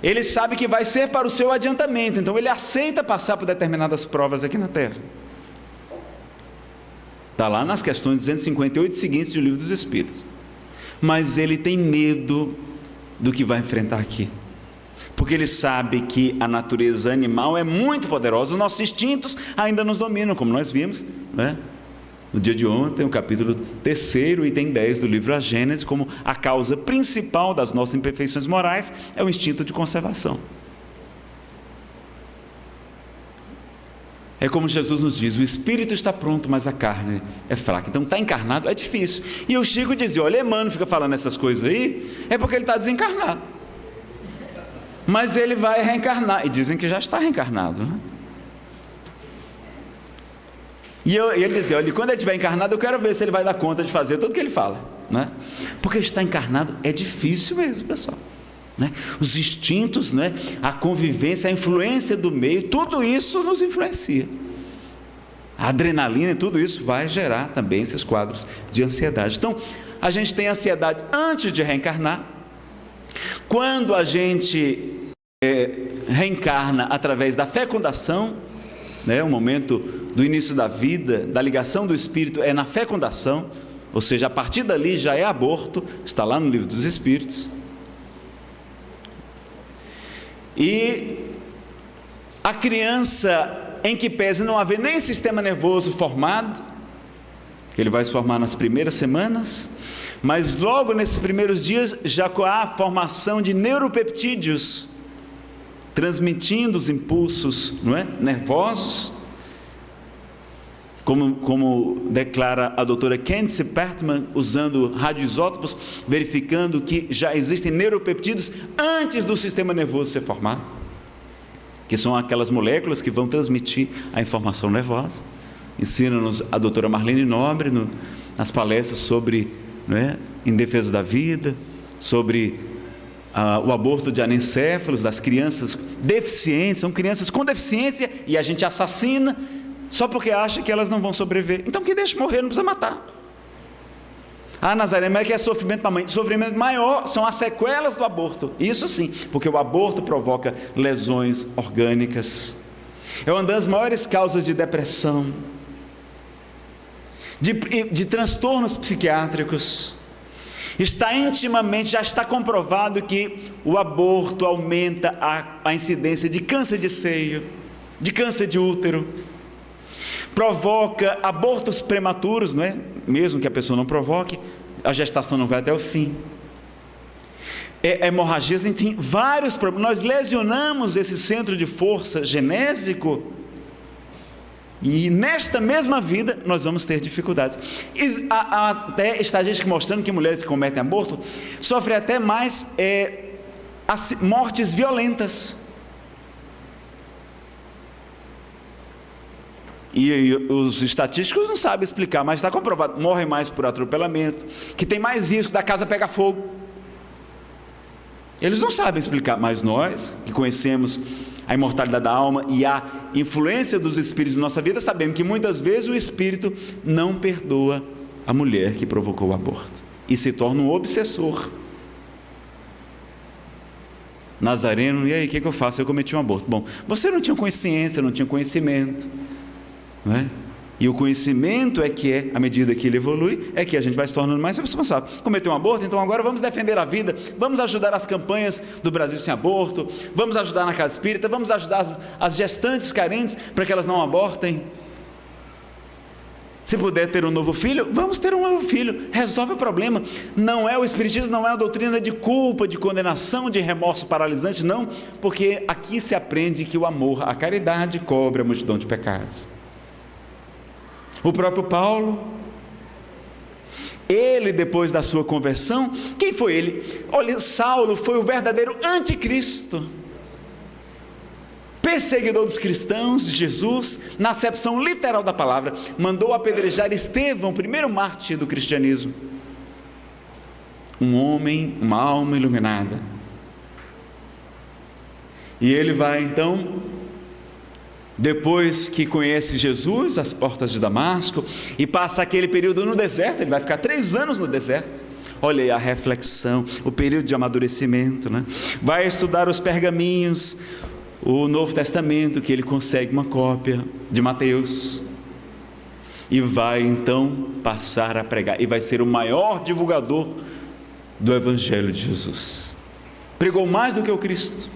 Ele sabe que vai ser para o seu adiantamento, então ele aceita passar por determinadas provas aqui na Terra. Está lá nas questões 258 seguintes do Livro dos Espíritos. Mas ele tem medo do que vai enfrentar aqui, porque ele sabe que a natureza animal é muito poderosa. Os nossos instintos ainda nos dominam, como nós vimos, né? No dia de ontem, o capítulo 3º, item 10 do livro A Gênese, como a causa principal das nossas imperfeições morais é o instinto de conservação. É como Jesus nos diz, o espírito está pronto, mas a carne é fraca. Então está encarnado, é difícil. E o Chico dizia, olha, Emmanuel fica falando essas coisas aí, é porque ele está desencarnado. Mas ele vai reencarnar, e dizem que já está reencarnado, né? E ele dizia, olha, quando ele estiver encarnado, eu quero ver se ele vai dar conta de fazer tudo que ele fala, né? Porque estar encarnado é difícil mesmo, pessoal, né? Os instintos, né? A convivência, a influência do meio, tudo isso nos influencia. A adrenalina e tudo isso vai gerar também esses quadros de ansiedade. Então, a gente tem ansiedade antes de reencarnar. Quando a gente reencarna através da fecundação, né? O momento do início da vida, da ligação do espírito é na fecundação, ou seja, a partir dali já é aborto, está lá no Livro dos Espíritos. E a criança, em que pese não haver nem sistema nervoso formado, que ele vai se formar nas primeiras semanas, mas logo nesses primeiros dias já há a formação de neuropeptídeos, transmitindo os impulsos, não é? Nervosos, como declara a doutora Candice Pertman, usando radioisótopos, verificando que já existem neuropeptídeos antes do sistema nervoso ser formado, que são aquelas moléculas que vão transmitir a informação nervosa. Ensina-nos a doutora Marlene Nobre nas palestras sobre, não é, em defesa da vida, sobre o aborto de anencéfalos, das crianças deficientes. São crianças com deficiência e a gente assassina só porque acha que elas não vão sobreviver. Então que deixe morrer, não precisa matar. Nazaré, mas é que é sofrimento para a mãe. Sofrimento maior são as sequelas do aborto. Isso sim, porque o aborto provoca lesões orgânicas. É uma das maiores causas de depressão, de transtornos psiquiátricos. Está intimamente, já está comprovado que o aborto aumenta a incidência de câncer de seio, de câncer de útero, provoca abortos prematuros, não é? Mesmo que a pessoa não provoque, a gestação não vai até o fim. hemorragias, enfim, vários problemas. Nós lesionamos esse centro de força genésico, e nesta mesma vida nós vamos ter dificuldades. Há até estatísticas mostrando que mulheres que cometem aborto sofrem até mais mortes violentas. E os estatísticos não sabem explicar, mas está comprovado, morrem mais por atropelamento, que tem mais risco da casa pegar fogo. Eles não sabem explicar, mas nós, que conhecemos a imortalidade da alma e a influência dos espíritos na nossa vida, sabemos que muitas vezes o espírito não perdoa a mulher que provocou o aborto, e se torna um obsessor. Nazareno, e aí, o que eu faço? Eu cometi um aborto. Bom, você não tinha consciência, não tinha conhecimento, não é? E o conhecimento é que à medida que ele evolui, é que a gente vai se tornando mais responsável. Cometeu um aborto, então agora vamos defender a vida, vamos ajudar as campanhas do Brasil Sem Aborto, vamos ajudar na casa espírita, vamos ajudar as gestantes carentes para que elas não abortem. Se puder ter um novo filho, vamos ter um novo filho, resolve o problema. Não é o espiritismo, não é a doutrina de culpa, de condenação, de remorso paralisante, não, porque aqui se aprende que o amor, a caridade cobre a multidão de pecados. O próprio Paulo, ele depois da sua conversão, quem foi ele? Olha, Saulo foi o verdadeiro anticristo, perseguidor dos cristãos, de Jesus, na acepção literal da palavra, mandou apedrejar Estevão, o primeiro mártir do cristianismo, um homem, uma alma iluminada. E ele vai então, depois que conhece Jesus, às portas de Damasco, e passa aquele período no deserto, ele vai ficar 3 anos no deserto. Olha aí a reflexão, o período de amadurecimento, né? Vai estudar os pergaminhos, o Novo Testamento, que ele consegue uma cópia de Mateus, e vai então passar a pregar, e vai ser o maior divulgador do Evangelho de Jesus. Pregou mais do que o Cristo.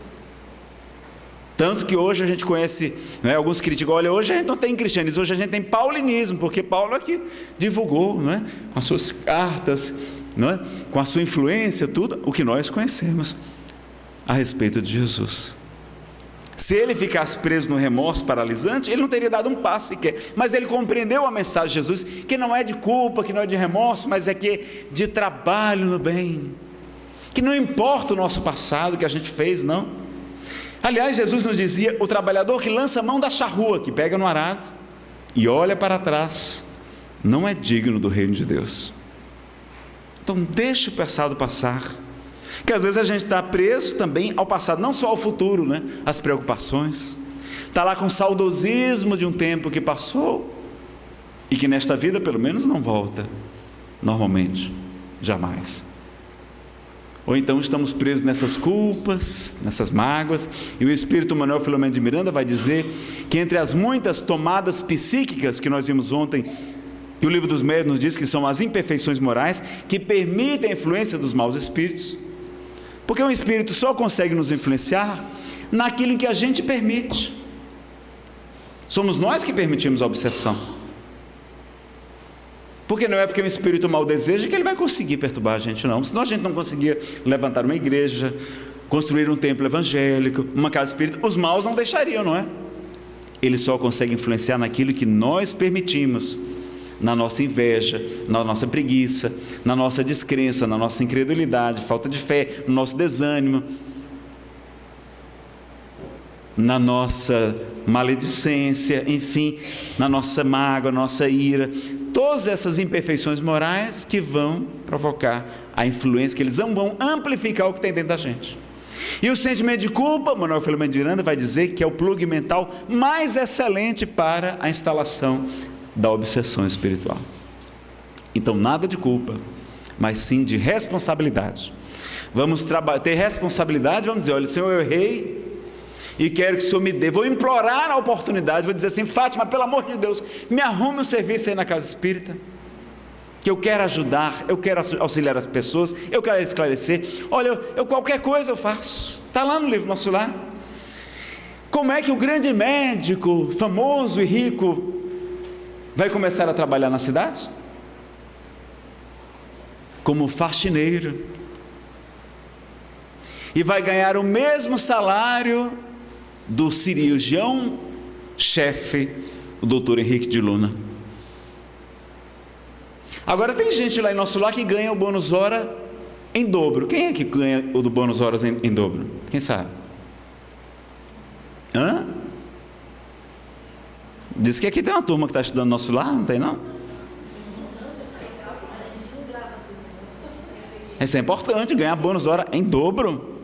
Tanto que hoje a gente conhece, né, alguns criticam, olha, hoje a gente não tem cristianismo, hoje a gente tem paulinismo, porque Paulo aqui divulgou, né, as suas cartas, né, com a sua influência, tudo o que nós conhecemos a respeito de Jesus. Se ele ficasse preso no remorso paralisante, ele não teria dado um passo sequer, mas ele compreendeu a mensagem de Jesus, que não é de culpa, que não é de remorso, mas é que de trabalho no bem, que não importa o nosso passado, que a gente fez, não. Aliás, Jesus nos dizia, o trabalhador que lança a mão da charrua, que pega no arado e olha para trás, não é digno do reino de Deus. Então deixe o passado passar, que às vezes a gente está preso também ao passado, não só ao futuro, né? As preocupações, está lá com saudosismo de um tempo que passou, e que nesta vida pelo menos não volta, normalmente, jamais. Ou então estamos presos nessas culpas, nessas mágoas, e o Espírito Manuel Filomeno de Miranda vai dizer que entre as muitas tomadas psíquicas que nós vimos ontem, que o Livro dos Médiuns nos diz que são as imperfeições morais que permitem a influência dos maus espíritos, porque um espírito só consegue nos influenciar naquilo que a gente permite. Somos nós que permitimos a obsessão. Porque não é porque um espírito mau deseja que ele vai conseguir perturbar a gente, não. Senão a gente não conseguia levantar uma igreja, construir um templo evangélico, uma casa espírita. Os maus não deixariam, não é? Ele só consegue influenciar naquilo que nós permitimos, na nossa inveja, na nossa preguiça, na nossa descrença, na nossa incredulidade, falta de fé, no nosso desânimo, na nossa maledicência, enfim, na nossa mágoa, nossa ira, todas essas imperfeições morais que vão provocar a influência, que eles vão amplificar o que tem dentro da gente. E o sentimento de culpa, Manuel Filomeno de Miranda vai dizer que é o plug mental mais excelente para a instalação da obsessão espiritual. Então nada de culpa, mas sim de responsabilidade. Vamos ter responsabilidade, vamos dizer, olha, Senhor, eu errei, e quero que o Senhor me dê, vou implorar a oportunidade, vou dizer assim, Fátima, pelo amor de Deus, me arrume um serviço aí na casa espírita, que eu quero ajudar, eu quero auxiliar as pessoas, eu quero esclarecer, olha, eu qualquer coisa eu faço, está lá no livro Nosso Lar. Como é que o grande médico, famoso e rico, vai começar a trabalhar na cidade? Como faxineiro. e vai ganhar o mesmo salário do cirurgião-chefe, o doutor Henrique de Luna. Agora tem gente lá em nosso lar que ganha o bônus hora em dobro. Quem é que ganha o do bônus horas em dobro? Quem sabe? Diz que aqui tem uma turma que está estudando nosso lar, não tem não? Isso é importante, ganhar bônus hora em dobro.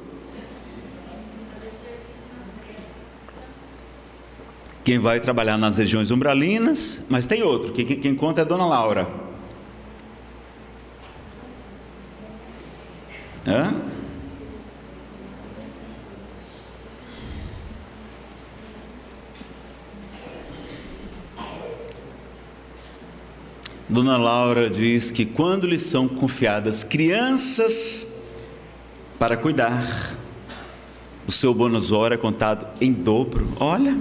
Quem vai trabalhar nas regiões umbralinas, mas tem outro, quem conta é a dona Laura. Dona Laura diz que quando lhe são confiadas crianças para cuidar, o seu bônus hora é contado em dobro. Olha,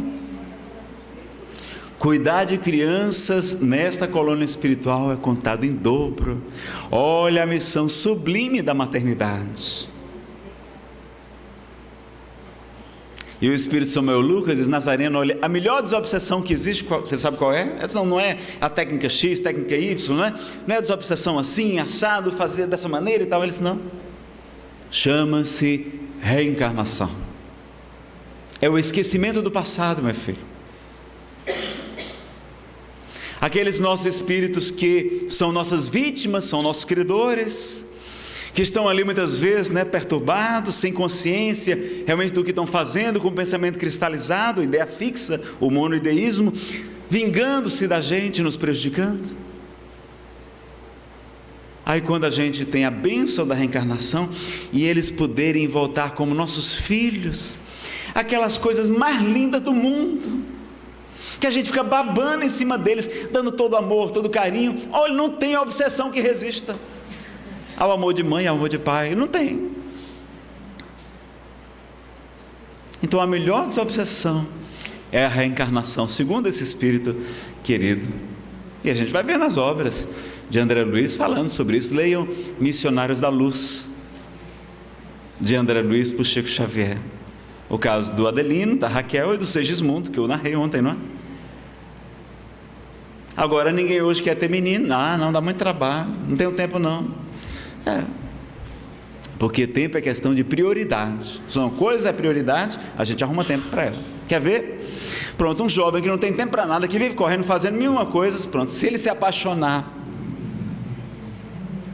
cuidar de crianças nesta colônia espiritual é contado em dobro. Olha a missão sublime da maternidade. E o Espírito Samuel Lucas diz: Nazareno, olha, a melhor desobsessão que existe, você sabe qual é? Essa não é a técnica X, técnica Y, não é desobsessão assim, assado, fazer dessa maneira e tal. Ele diz: não, chama-se reencarnação. É o esquecimento do passado, meu filho. Aqueles nossos espíritos que são nossas vítimas, são nossos credores, que estão ali muitas vezes, perturbados, sem consciência realmente do que estão fazendo, com o pensamento cristalizado, ideia fixa, o monoideísmo, vingando-se da gente, nos prejudicando. Aí quando a gente tem a bênção da reencarnação e eles poderem voltar como nossos filhos, aquelas coisas mais lindas do mundo, que a gente fica babando em cima deles, dando todo amor, todo carinho. Olha, não tem obsessão que resista ao amor de mãe, ao amor de pai, não tem. Então a melhor desobsessão é a reencarnação, segundo esse espírito querido. E a gente vai ver nas obras de André Luiz falando sobre isso. Leiam Missionários da Luz, de André Luiz por Chico Xavier. O caso do Adelino, da Raquel e do Segismundo, que eu narrei ontem, não é? Agora ninguém hoje quer ter menino. Não dá muito trabalho, não tenho tempo não. Porque tempo é questão de prioridade. Se uma coisa é prioridade, a gente arruma tempo para ela. Quer ver? Pronto, um jovem que não tem tempo para nada, que vive correndo, fazendo mil uma coisas, pronto, se ele se apaixonar,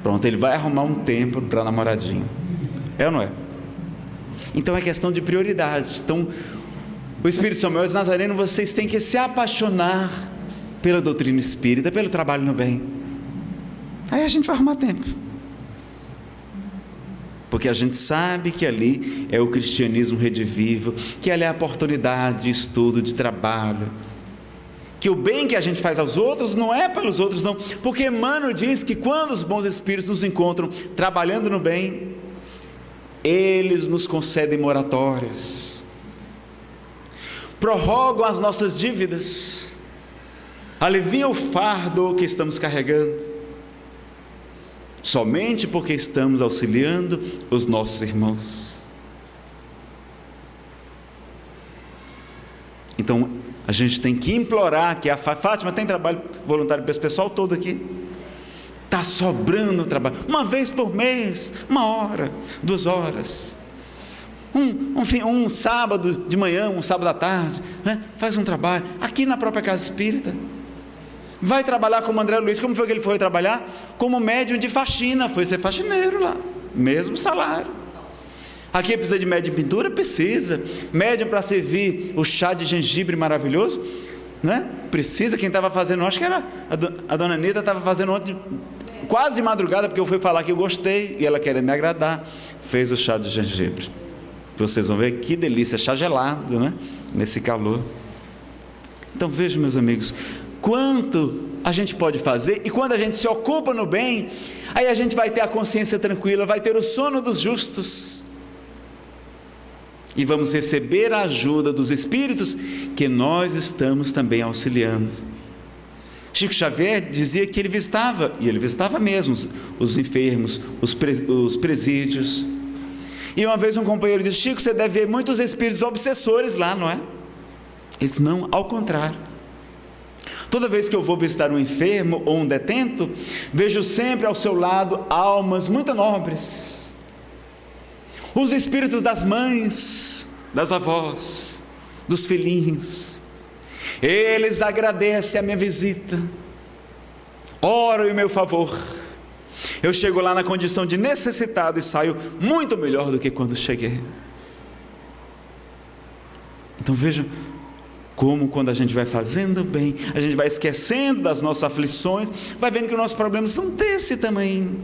pronto, ele vai arrumar um tempo para namoradinho. É ou não é? Então é questão de prioridade. Então o Espírito Samuel diz: Nazareno, vocês têm que se apaixonar pela doutrina espírita, pelo trabalho no bem. Aí a gente vai arrumar tempo, porque a gente sabe que ali é o cristianismo redivivo, que ali é a oportunidade de estudo, de trabalho, que o bem que a gente faz aos outros não é pelos outros não, porque Emmanuel diz que quando os bons espíritos nos encontram trabalhando no bem, eles nos concedem moratórias, prorrogam as nossas dívidas, aliviam o fardo que estamos carregando, somente porque estamos auxiliando os nossos irmãos. Então a gente tem que implorar que a Fátima tem trabalho voluntário para esse pessoal todo aqui. Está sobrando trabalho, uma vez por mês, 1 hora, 2 horas, um sábado de manhã, um sábado à tarde, faz um trabalho aqui na própria casa espírita. Vai trabalhar como André Luiz. Como foi que ele foi trabalhar? Como médium de faxina, foi ser faxineiro lá, mesmo salário. Aqui precisa de médium de pintura? Precisa. Médium para servir o chá de gengibre maravilhoso, precisa. Quem estava fazendo, acho que era a dona Anita, estava fazendo ontem, quase de madrugada, porque eu fui falar que eu gostei, e ela querendo me agradar, fez o chá de gengibre. Vocês vão ver que delícia, chá gelado, nesse calor. Então vejam, meus amigos, quanto a gente pode fazer, e quando a gente se ocupa no bem, aí a gente vai ter a consciência tranquila, vai ter o sono dos justos, e vamos receber a ajuda dos espíritos que nós estamos também auxiliando. Chico Xavier dizia que ele visitava, e ele visitava mesmo os enfermos, os presídios. E uma vez um companheiro disse: Chico, você deve ver muitos espíritos obsessores lá, não é? Ele disse: não, ao contrário. Toda vez que eu vou visitar um enfermo ou um detento, vejo sempre ao seu lado almas muito nobres. Os espíritos das mães, das avós, dos filhinhos. Eles agradecem a minha visita, oram em meu favor. Eu chego lá na condição de necessitado e saio muito melhor do que quando cheguei. Então vejam como, quando a gente vai fazendo bem, a gente vai esquecendo das nossas aflições, vai vendo que os nossos problemas são desse tamanho.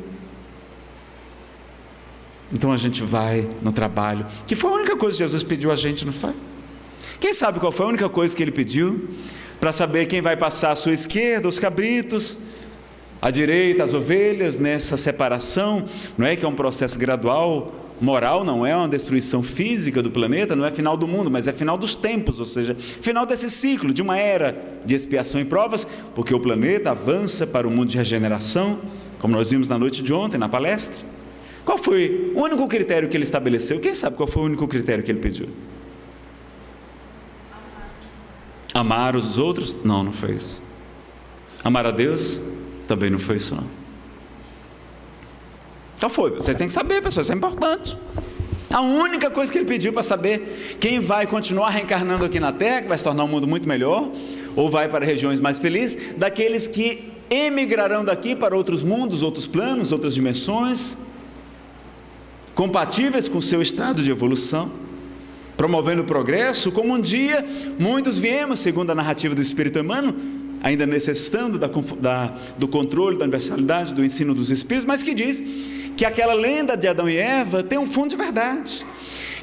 Então a gente vai no trabalho, que foi a única coisa que Jesus pediu a gente, não foi? Quem sabe qual foi a única coisa que Ele pediu? Para saber quem vai passar à sua esquerda, os cabritos, à direita, as ovelhas, nessa separação, não é que é um processo gradual, moral, não é uma destruição física do planeta, não é final do mundo, mas é final dos tempos, ou seja, final desse ciclo, de uma era de expiação e provas, porque o planeta avança para o mundo de regeneração, como nós vimos na noite de ontem, na palestra. Qual foi o único critério que Ele estabeleceu? Quem sabe qual foi o único critério que Ele pediu? Amar os outros? Não, não foi isso. Amar a Deus? Também não foi isso, não. Então foi, vocês têm que saber, pessoal, isso é importante. A única coisa que Ele pediu para saber quem vai continuar reencarnando aqui na Terra, que vai se tornar um mundo muito melhor, ou vai para regiões mais felizes, daqueles que emigrarão daqui para outros mundos, outros planos, outras dimensões, compatíveis com o seu estado de evolução, promovendo o progresso, como um dia muitos viemos, segundo a narrativa do Espírito Emmanuel, ainda necessitando do controle, da universalidade, do ensino dos Espíritos, mas que diz que aquela lenda de Adão e Eva tem um fundo de verdade,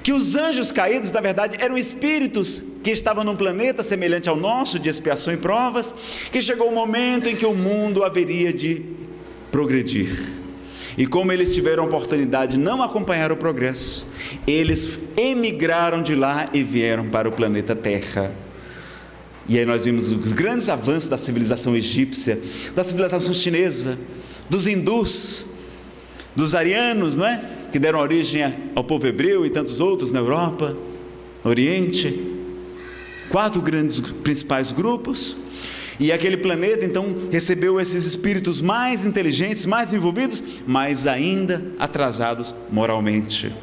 que os anjos caídos, na verdade, eram espíritos que estavam num planeta semelhante ao nosso, de expiação e provas, que chegou o momento em que o mundo haveria de progredir, e como eles tiveram a oportunidade de não acompanhar o progresso, eles emigraram de lá e vieram para o planeta Terra. E aí nós vimos os grandes avanços da civilização egípcia, da civilização chinesa, dos hindus, dos arianos, não é? Que deram origem ao povo hebreu e tantos outros na Europa, no Oriente. 4 grandes principais grupos. E aquele planeta então recebeu esses espíritos mais inteligentes, mais envolvidos, mas ainda atrasados moralmente.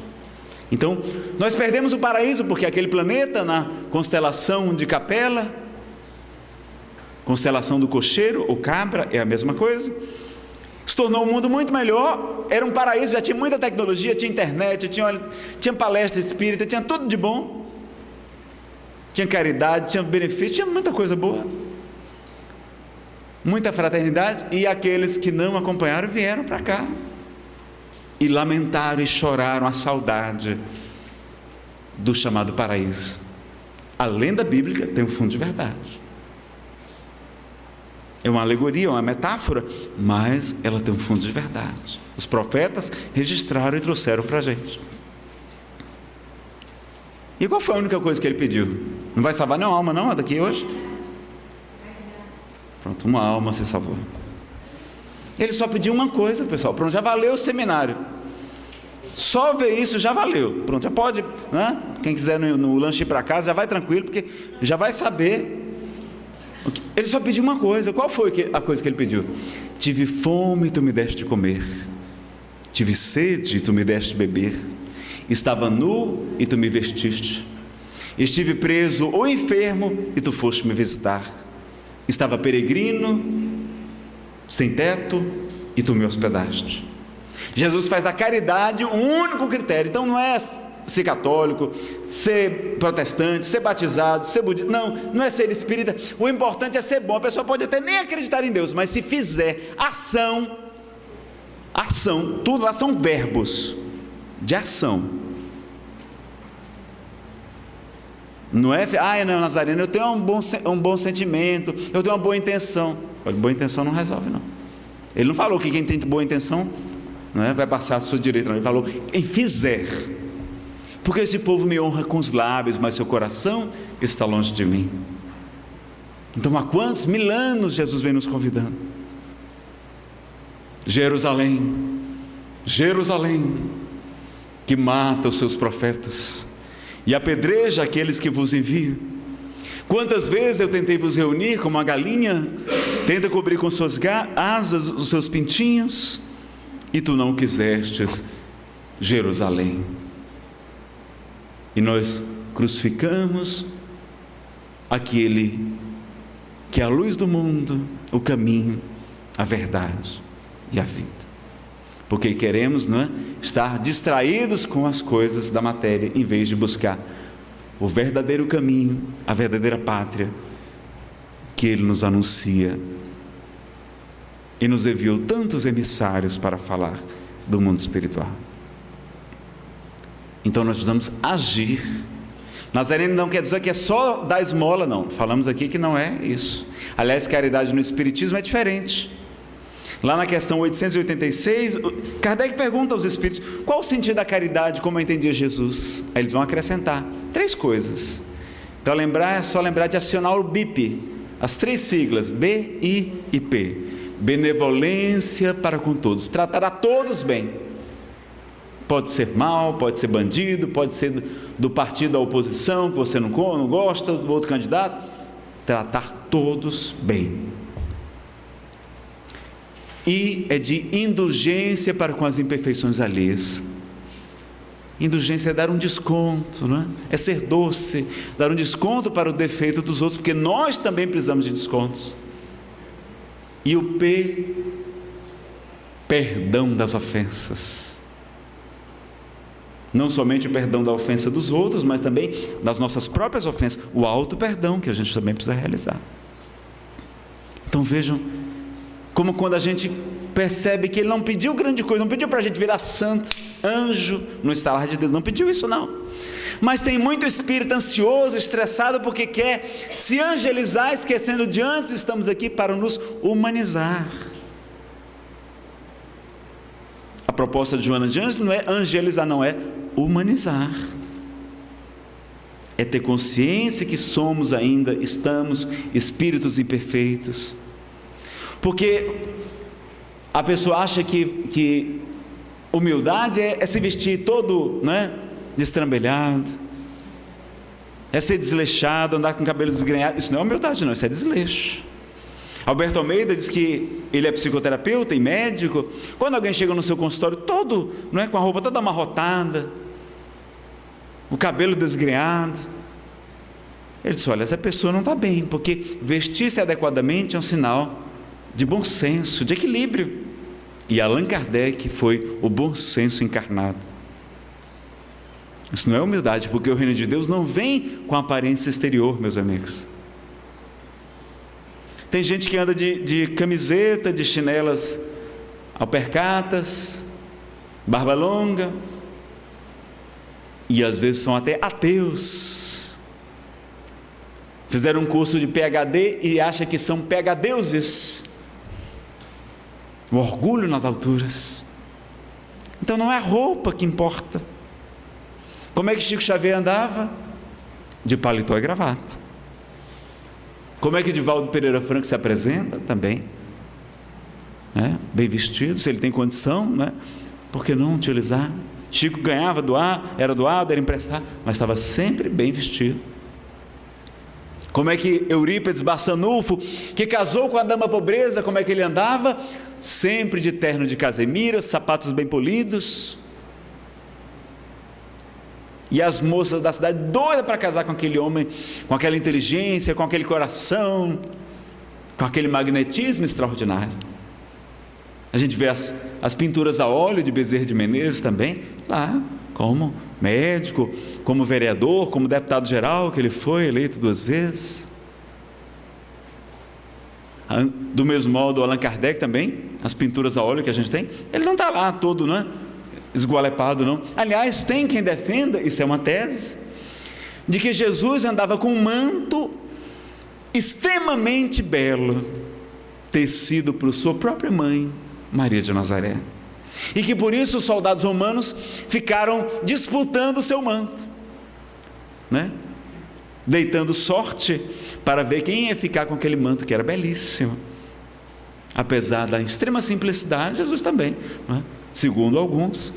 Então nós perdemos o paraíso, porque aquele planeta, na constelação de Capela, constelação do cocheiro ou cabra, é a mesma coisa, se tornou um mundo muito melhor, era um paraíso, já tinha muita tecnologia, tinha internet, tinha palestra espírita, tinha tudo de bom, tinha caridade, tinha benefício, tinha muita coisa boa, muita fraternidade. E aqueles que não acompanharam vieram para cá e lamentaram e choraram a saudade do chamado paraíso. A lenda bíblica tem um fundo de verdade, é uma alegoria, uma metáfora, mas ela tem um fundo de verdade. Os profetas registraram e trouxeram para a gente. E qual foi a única coisa que Ele pediu? Não vai salvar nenhuma alma não, daqui hoje? Pronto, uma alma se salvou. Ele só pediu uma coisa, pessoal. Pronto, já valeu o seminário. Só ver isso já valeu. Pronto, já pode, né? Quem quiser no lanche ir para casa, já vai tranquilo, porque já vai saber. Ele só pediu uma coisa. Qual foi a coisa que Ele pediu? Tive fome e tu me deste de comer, tive sede e tu me deste de beber, estava nu e tu me vestiste, estive preso ou enfermo e tu foste me visitar, estava peregrino, sem teto e tu me hospedaste. Jesus faz da caridade um único critério. Então não é ser católico, ser protestante, ser batizado, ser budista, não é ser espírita. O importante é ser bom. A pessoa pode até nem acreditar em Deus, mas se fizer ação, tudo lá são verbos de ação. Não é, não, Nazareno, eu tenho um bom sentimento, eu tenho uma boa intenção. Olha, boa intenção não resolve, não. Ele não falou que quem tem boa intenção, não é, vai passar a sua direita, não. Ele falou, quem fizer. Porque esse povo me honra com os lábios, mas seu coração está longe de mim. Então há quantos 1000 anos Jesus vem nos convidando? Jerusalém, Jerusalém, que mata os seus profetas e apedreja aqueles que vos enviam. Quantas vezes eu tentei vos reunir como a galinha tenta cobrir com suas asas os seus pintinhos, e tu não quisestes Jerusalém. E nós crucificamos aquele que é a luz do mundo, o caminho, a verdade e a vida. Porque queremos, não é, estar distraídos com as coisas da matéria, em vez de buscar o verdadeiro caminho, a verdadeira pátria que Ele nos anuncia e nos enviou tantos emissários para falar do mundo espiritual. Então nós precisamos agir. Nazareno não quer dizer que é só dar esmola, não. Falamos aqui que não é isso. Aliás, caridade no Espiritismo é diferente. Lá na questão 886, Kardec pergunta aos espíritos: qual o sentido da caridade como entendia Jesus? Aí eles vão acrescentar 3 coisas. Para lembrar, é só lembrar de acionar o BIP, as 3 siglas, B, I e P. Benevolência para com todos, tratar a todos bem. Pode ser mal, pode ser bandido, pode ser do partido da oposição, que você não gosta, do outro candidato. Tratar todos bem. E é de indulgência para com as imperfeições alheias. Indulgência é dar um desconto, não é? É ser doce, dar um desconto para o defeito dos outros, porque nós também precisamos de descontos. E o P, perdão das ofensas. Não somente o perdão da ofensa dos outros, mas também das nossas próprias ofensas, o auto-perdão que a gente também precisa realizar. Então vejam como quando a gente percebe que Ele não pediu grande coisa, não pediu para a gente virar santo, anjo, no estalar de Deus, não pediu isso não. Mas tem muito espírito ansioso, estressado, porque quer se angelizar, esquecendo de antes estamos aqui para nos humanizar. A proposta de Joana de Ângeles não é angelizar, não, é humanizar. É ter consciência que somos ainda, estamos espíritos imperfeitos. Porque a pessoa acha que humildade é se vestir todo, né, destrambelhado, é ser desleixado, andar com cabelo desgrenhado. Isso não é humildade não, isso é desleixo. Alberto Almeida diz que ele é psicoterapeuta e médico. Quando alguém chega no seu consultório todo, não é, com a roupa toda amarrotada, o cabelo desgrenhado, ele diz: olha, essa pessoa não está bem, porque vestir-se adequadamente é um sinal de bom senso, de equilíbrio. E Allan Kardec foi o bom senso encarnado. Isso não é humildade, porque o reino de Deus não vem com aparência exterior, meus amigos. Tem gente que anda de camiseta, de chinelas alpercatas, barba longa, e às vezes são até ateus. Fizeram um curso de PhD e acham que são PhDeuses. O orgulho nas alturas. Então não é a roupa que importa. Como é que Chico Xavier andava? De paletó e gravata. Como é que Divaldo Pereira Franco se apresenta? Também, né? Bem vestido, se ele tem condição, né? Por que não utilizar? Chico ganhava era doado, era emprestado, mas estava sempre bem vestido. Como é que Eurípides Barçanufo, que casou com a dama pobreza, como é que ele andava? Sempre de terno de casemira, sapatos bem polidos. E as moças da cidade doidas para casar com aquele homem, com aquela inteligência, com aquele coração, com aquele magnetismo extraordinário. A gente vê as pinturas a óleo de Bezerra de Menezes também, lá, como médico, como vereador, como deputado geral, que ele foi eleito 2 vezes. Do mesmo modo, Allan Kardec também, as pinturas a óleo que a gente tem, ele não está lá todo, né, esgualepado, não. Aliás, tem quem defenda, isso é uma tese, de que Jesus andava com um manto extremamente belo, tecido por sua própria mãe, Maria de Nazaré, e que por isso os soldados romanos ficaram disputando o seu manto, né? Deitando sorte para ver quem ia ficar com aquele manto que era belíssimo. Apesar da extrema simplicidade, Jesus também, né? Segundo alguns,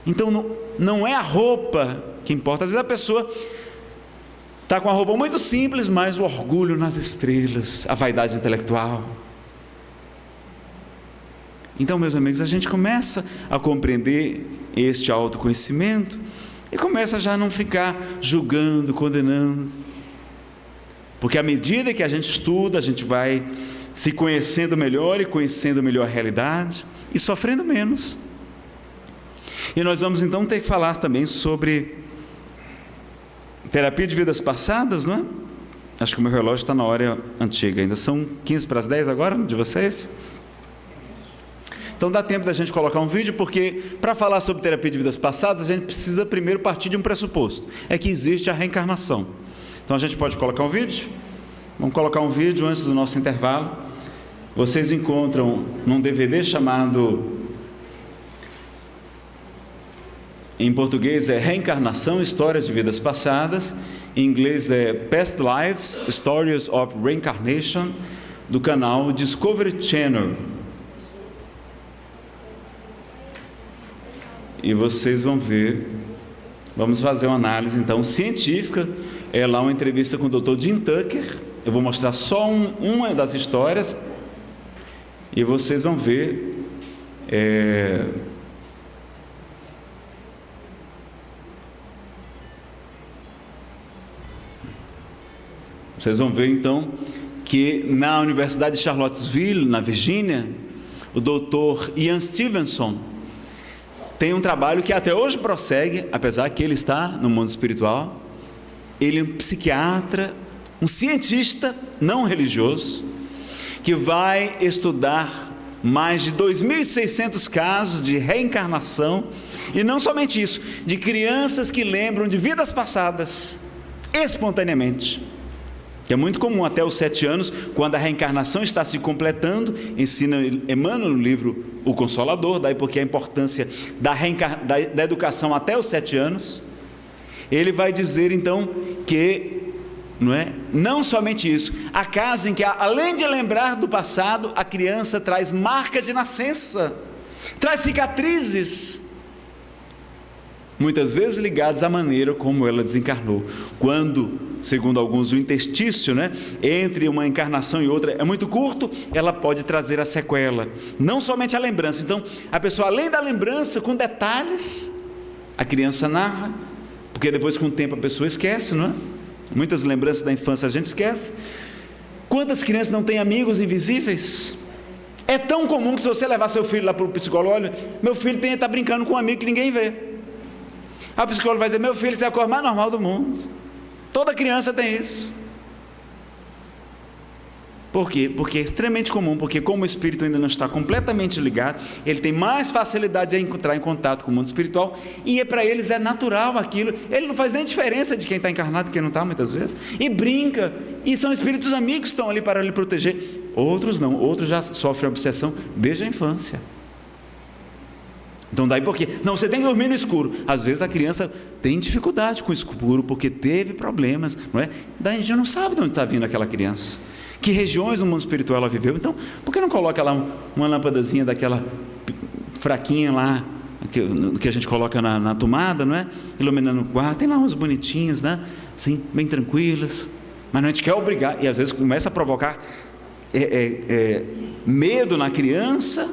Então não é a roupa que importa. Às vezes a pessoa está com a roupa muito simples, mas o orgulho nas estrelas, a vaidade intelectual. Então, meus amigos, a gente começa a compreender este autoconhecimento e começa já a não ficar julgando, condenando. Porque à medida que a gente estuda, a gente vai se conhecendo melhor e conhecendo melhor a realidade e sofrendo menos. E nós vamos então ter que falar também sobre terapia de vidas passadas, não é? Acho que o meu relógio está na hora antiga, ainda são 15 para as 10 agora, de vocês? Então dá tempo da gente colocar um vídeo, porque para falar sobre terapia de vidas passadas, a gente precisa primeiro partir de um pressuposto, é que existe a reencarnação. Então a gente pode colocar um vídeo? Vamos colocar um vídeo antes do nosso intervalo. Vocês encontram num DVD chamado, em português é Reencarnação, Histórias de Vidas Passadas, em inglês é Past Lives, Stories of Reincarnation, do canal Discovery Channel. E vocês vão ver, vamos fazer uma análise então científica. É lá uma entrevista com o Dr. Jim Tucker. Eu vou mostrar só uma das histórias e vocês vão ver vocês vão ver então que na Universidade de Charlottesville, na Virgínia, o Dr. Ian Stevenson tem um trabalho que até hoje prossegue, apesar que ele está no mundo espiritual. Ele é um psiquiatra, um cientista não religioso, que vai estudar mais de 2.600 casos de reencarnação, e não somente isso, de crianças que lembram de vidas passadas, espontaneamente, que é muito comum até os 7 anos, quando a reencarnação está se completando. Ensina Emmanuel no livro O Consolador, daí porque a importância da educação até os 7 anos. Ele vai dizer então que não somente isso, há casos em que além de lembrar do passado, a criança traz marcas de nascença, traz cicatrizes, muitas vezes ligadas à maneira como ela desencarnou. Quando, segundo alguns, o interstício entre uma encarnação e outra é muito curto, ela pode trazer a sequela, não somente a lembrança. Então a pessoa, além da lembrança, com detalhes, a criança narra, porque depois com o tempo a pessoa esquece, não é? Muitas lembranças da infância a gente esquece. Quantas crianças não têm amigos invisíveis? É tão comum que se você levar seu filho lá para o psicólogo, olha, meu filho está brincando com um amigo que ninguém vê. A psicóloga vai dizer, meu filho, isso é a coisa mais normal do mundo. Toda criança tem isso. Por quê? Porque é extremamente comum, porque como o espírito ainda não está completamente ligado, ele tem mais facilidade de entrar em contato com o mundo espiritual, e para eles é natural aquilo. Ele não faz nem diferença de quem está encarnado e quem não está, muitas vezes, e brinca, e são espíritos amigos que estão ali para lhe proteger. Outros não, outros já sofrem obsessão desde a infância. Então daí por quê? Não, você tem que dormir no escuro. Às vezes a criança tem dificuldade com o escuro, porque teve problemas, não é? Daí a gente não sabe de onde está vindo aquela criança, que regiões do mundo espiritual ela viveu. Então, por que não coloca lá uma lâmpadazinha daquela fraquinha lá, que a gente coloca na tomada, não é? Iluminando o quarto, tem lá umas bonitinhas, né? Assim, bem tranquilas, mas não, a gente quer obrigar, e às vezes começa a provocar medo na criança,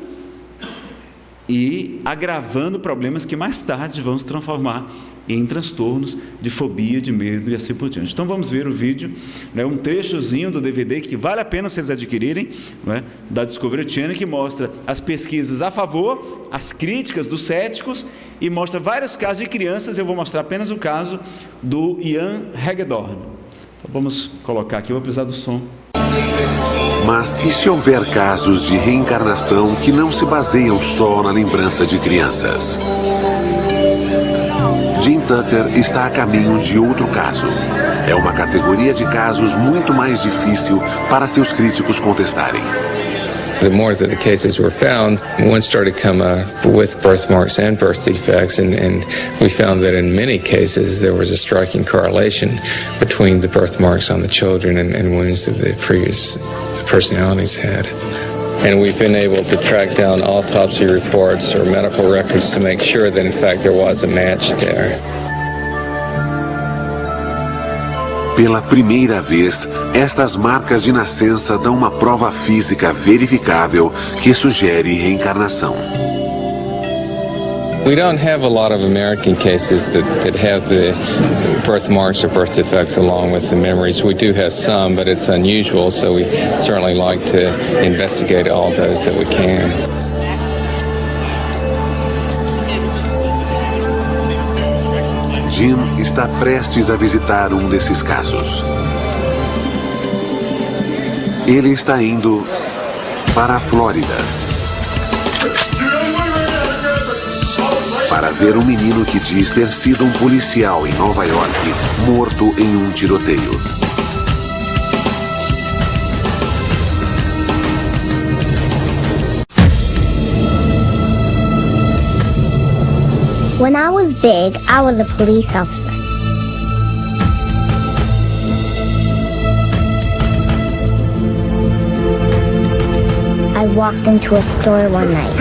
e agravando problemas que mais tarde vão se transformar em transtornos de fobia, de medo e assim por diante. Então vamos ver o vídeo, um trechozinho do DVD que vale a pena vocês adquirirem, da Discovery Channel, que mostra as pesquisas a favor, as críticas dos céticos, e mostra vários casos de crianças. Eu vou mostrar apenas o caso do Ian Hagedorn. Então vamos colocar aqui, eu vou precisar do som. Mas e se houver casos de reencarnação que não se baseiam só na lembrança de crianças? Jim Tucker está a caminho de outro caso. É uma categoria de casos muito mais difícil para seus críticos contestarem. The more that the cases were found, one started to come with birthmarks and birth defects, and we found that in many cases there was a striking correlation between the birthmarks on the children and wounds that the previous personalities had. and we've been able to track down autopsy reports or medical records to make sure that in fact there was a match there. Pela primeira vez, estas marcas de nascença dão uma prova física verificável que sugere reencarnação. We don't have a lot of American cases that have the birthmarks or birth defects along with the memories. We do have some, but it's unusual, so we certainly like to investigate all those that we can. Jim está prestes a visitar um desses casos. Ele está indo para a Flórida para ver um menino que diz ter sido um policial em Nova York morto em um tiroteio. When I was big, I was a police officer. I walked into a store one night.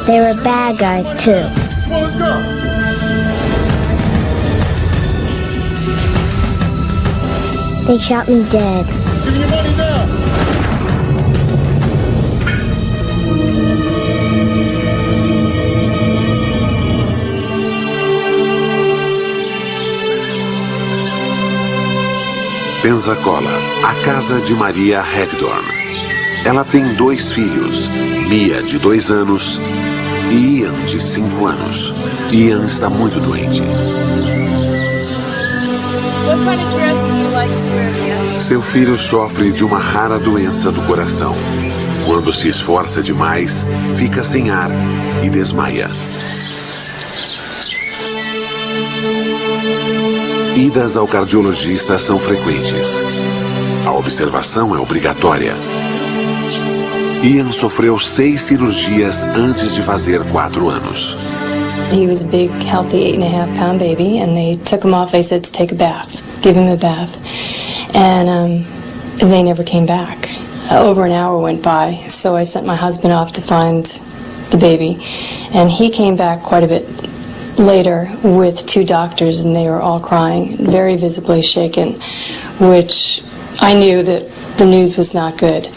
They were bad guys, too. They shot me dead. Give me your money now. Pensacola, a casa de Maria Hagdorn. Ela tem 2 filhos, Mia, de 2 anos, e Ian, de 5 anos. Ian está muito doente. What kind of dress do you like to wear, Mia? Seu filho sofre de uma rara doença do coração. Quando se esforça demais, fica sem ar e desmaia. Idas ao cardiologista são frequentes. A observação é obrigatória. Ian sofreu 6 cirurgias antes de fazer 4 anos. He was a big, healthy 8.5-pound baby, and they took him off. They said to take a bath, give him a bath, and they never came back. Over an hour went by, so I sent my husband off to find the baby, and he came back quite a bit later with 2 doctors, and they were all crying, very visibly shaken, which I knew that the news was not good.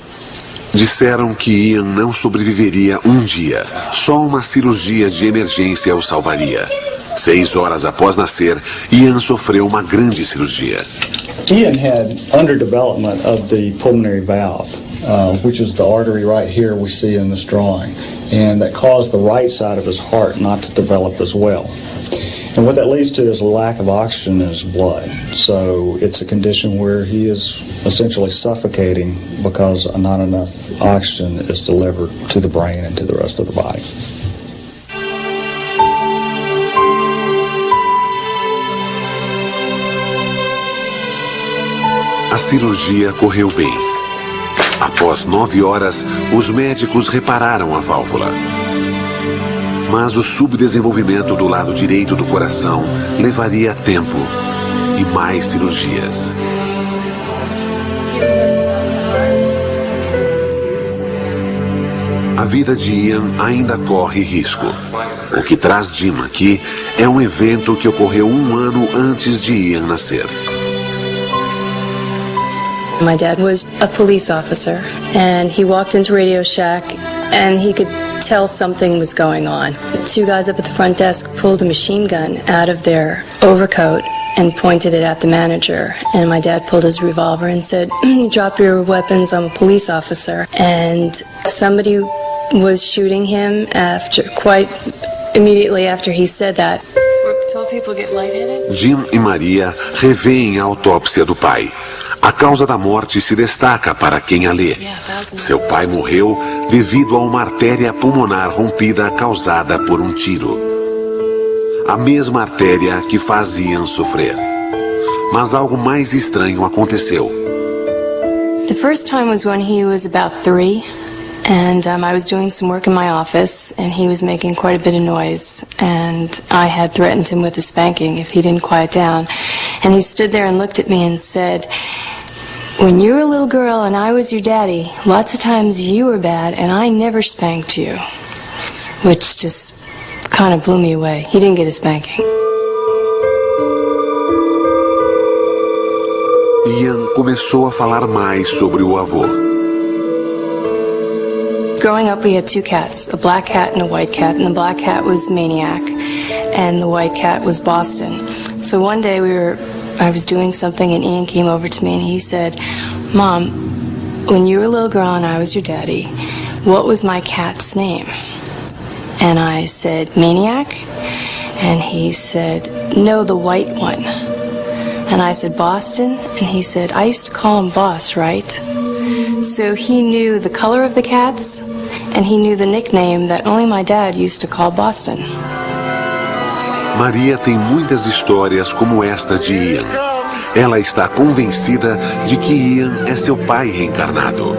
Disseram que Ian não sobreviveria um dia. Só uma cirurgia de emergência o salvaria. 6 horas após nascer, Ian sofreu uma grande cirurgia. Ian had underdevelopment of the pulmonary valve, which is the artery right here we see in this drawing, and that caused the right side of his heart not to develop as well. And what that leads to is a lack of oxygen in his blood. So it's a condition where he is essentially suffocating because not enough oxygen is delivered to the brain and to the rest of the body. A cirurgia correu bem. Após 9 horas, os médicos repararam a válvula. Mas o subdesenvolvimento do lado direito do coração levaria tempo e mais cirurgias. A vida de Ian ainda corre risco. O que traz Jim aqui é um evento que ocorreu 1 ano antes de Ian nascer. My dad was a police officer, and he walked into Radio Shack, and he could tell something was going on. 2 guys up at the front desk pulled a machine gun out of their overcoat and pointed it at the manager. And my dad pulled his revolver and said, "Drop your weapons, I'm a police officer." And somebody was shooting him quite immediately after he said that. 12 people get lightheaded. Jim e Maria revêem a autópsia do pai. A causa da morte se destaca para quem a lê. Seu pai morreu devido a uma artéria pulmonar rompida causada por um tiro. A mesma artéria que faz Ian sofrer. Mas algo mais estranho aconteceu. The first time was when he was about 3. And I was doing some work in my office, and he was making quite a bit of noise, and I had threatened him with a spanking if he didn't quiet down. And he stood there and looked at me and said, When you were a little girl and I was your daddy, lots of times you were bad and I never spanked you. Which just kind of blew me away. He didn't get a spanking. Ian começou a falar mais sobre o avô. Growing up, we had two cats, a black cat and a white cat, and the black cat was Maniac, and the white cat was Boston. So one day I was doing something and Ian came over to me and he said, "Mom, when you were a little girl and I was your daddy, what was my cat's name?" And I said, "Maniac?" And he said, "No, the white one." And I said, "Boston?" And he said, "I used to call him Boss, right?" So he knew the color of the cats and he knew the nickname that only my dad used to call Boston. Maria tem muitas histórias como esta de Ian. Ela está convencida de que Ian é seu pai reencarnado.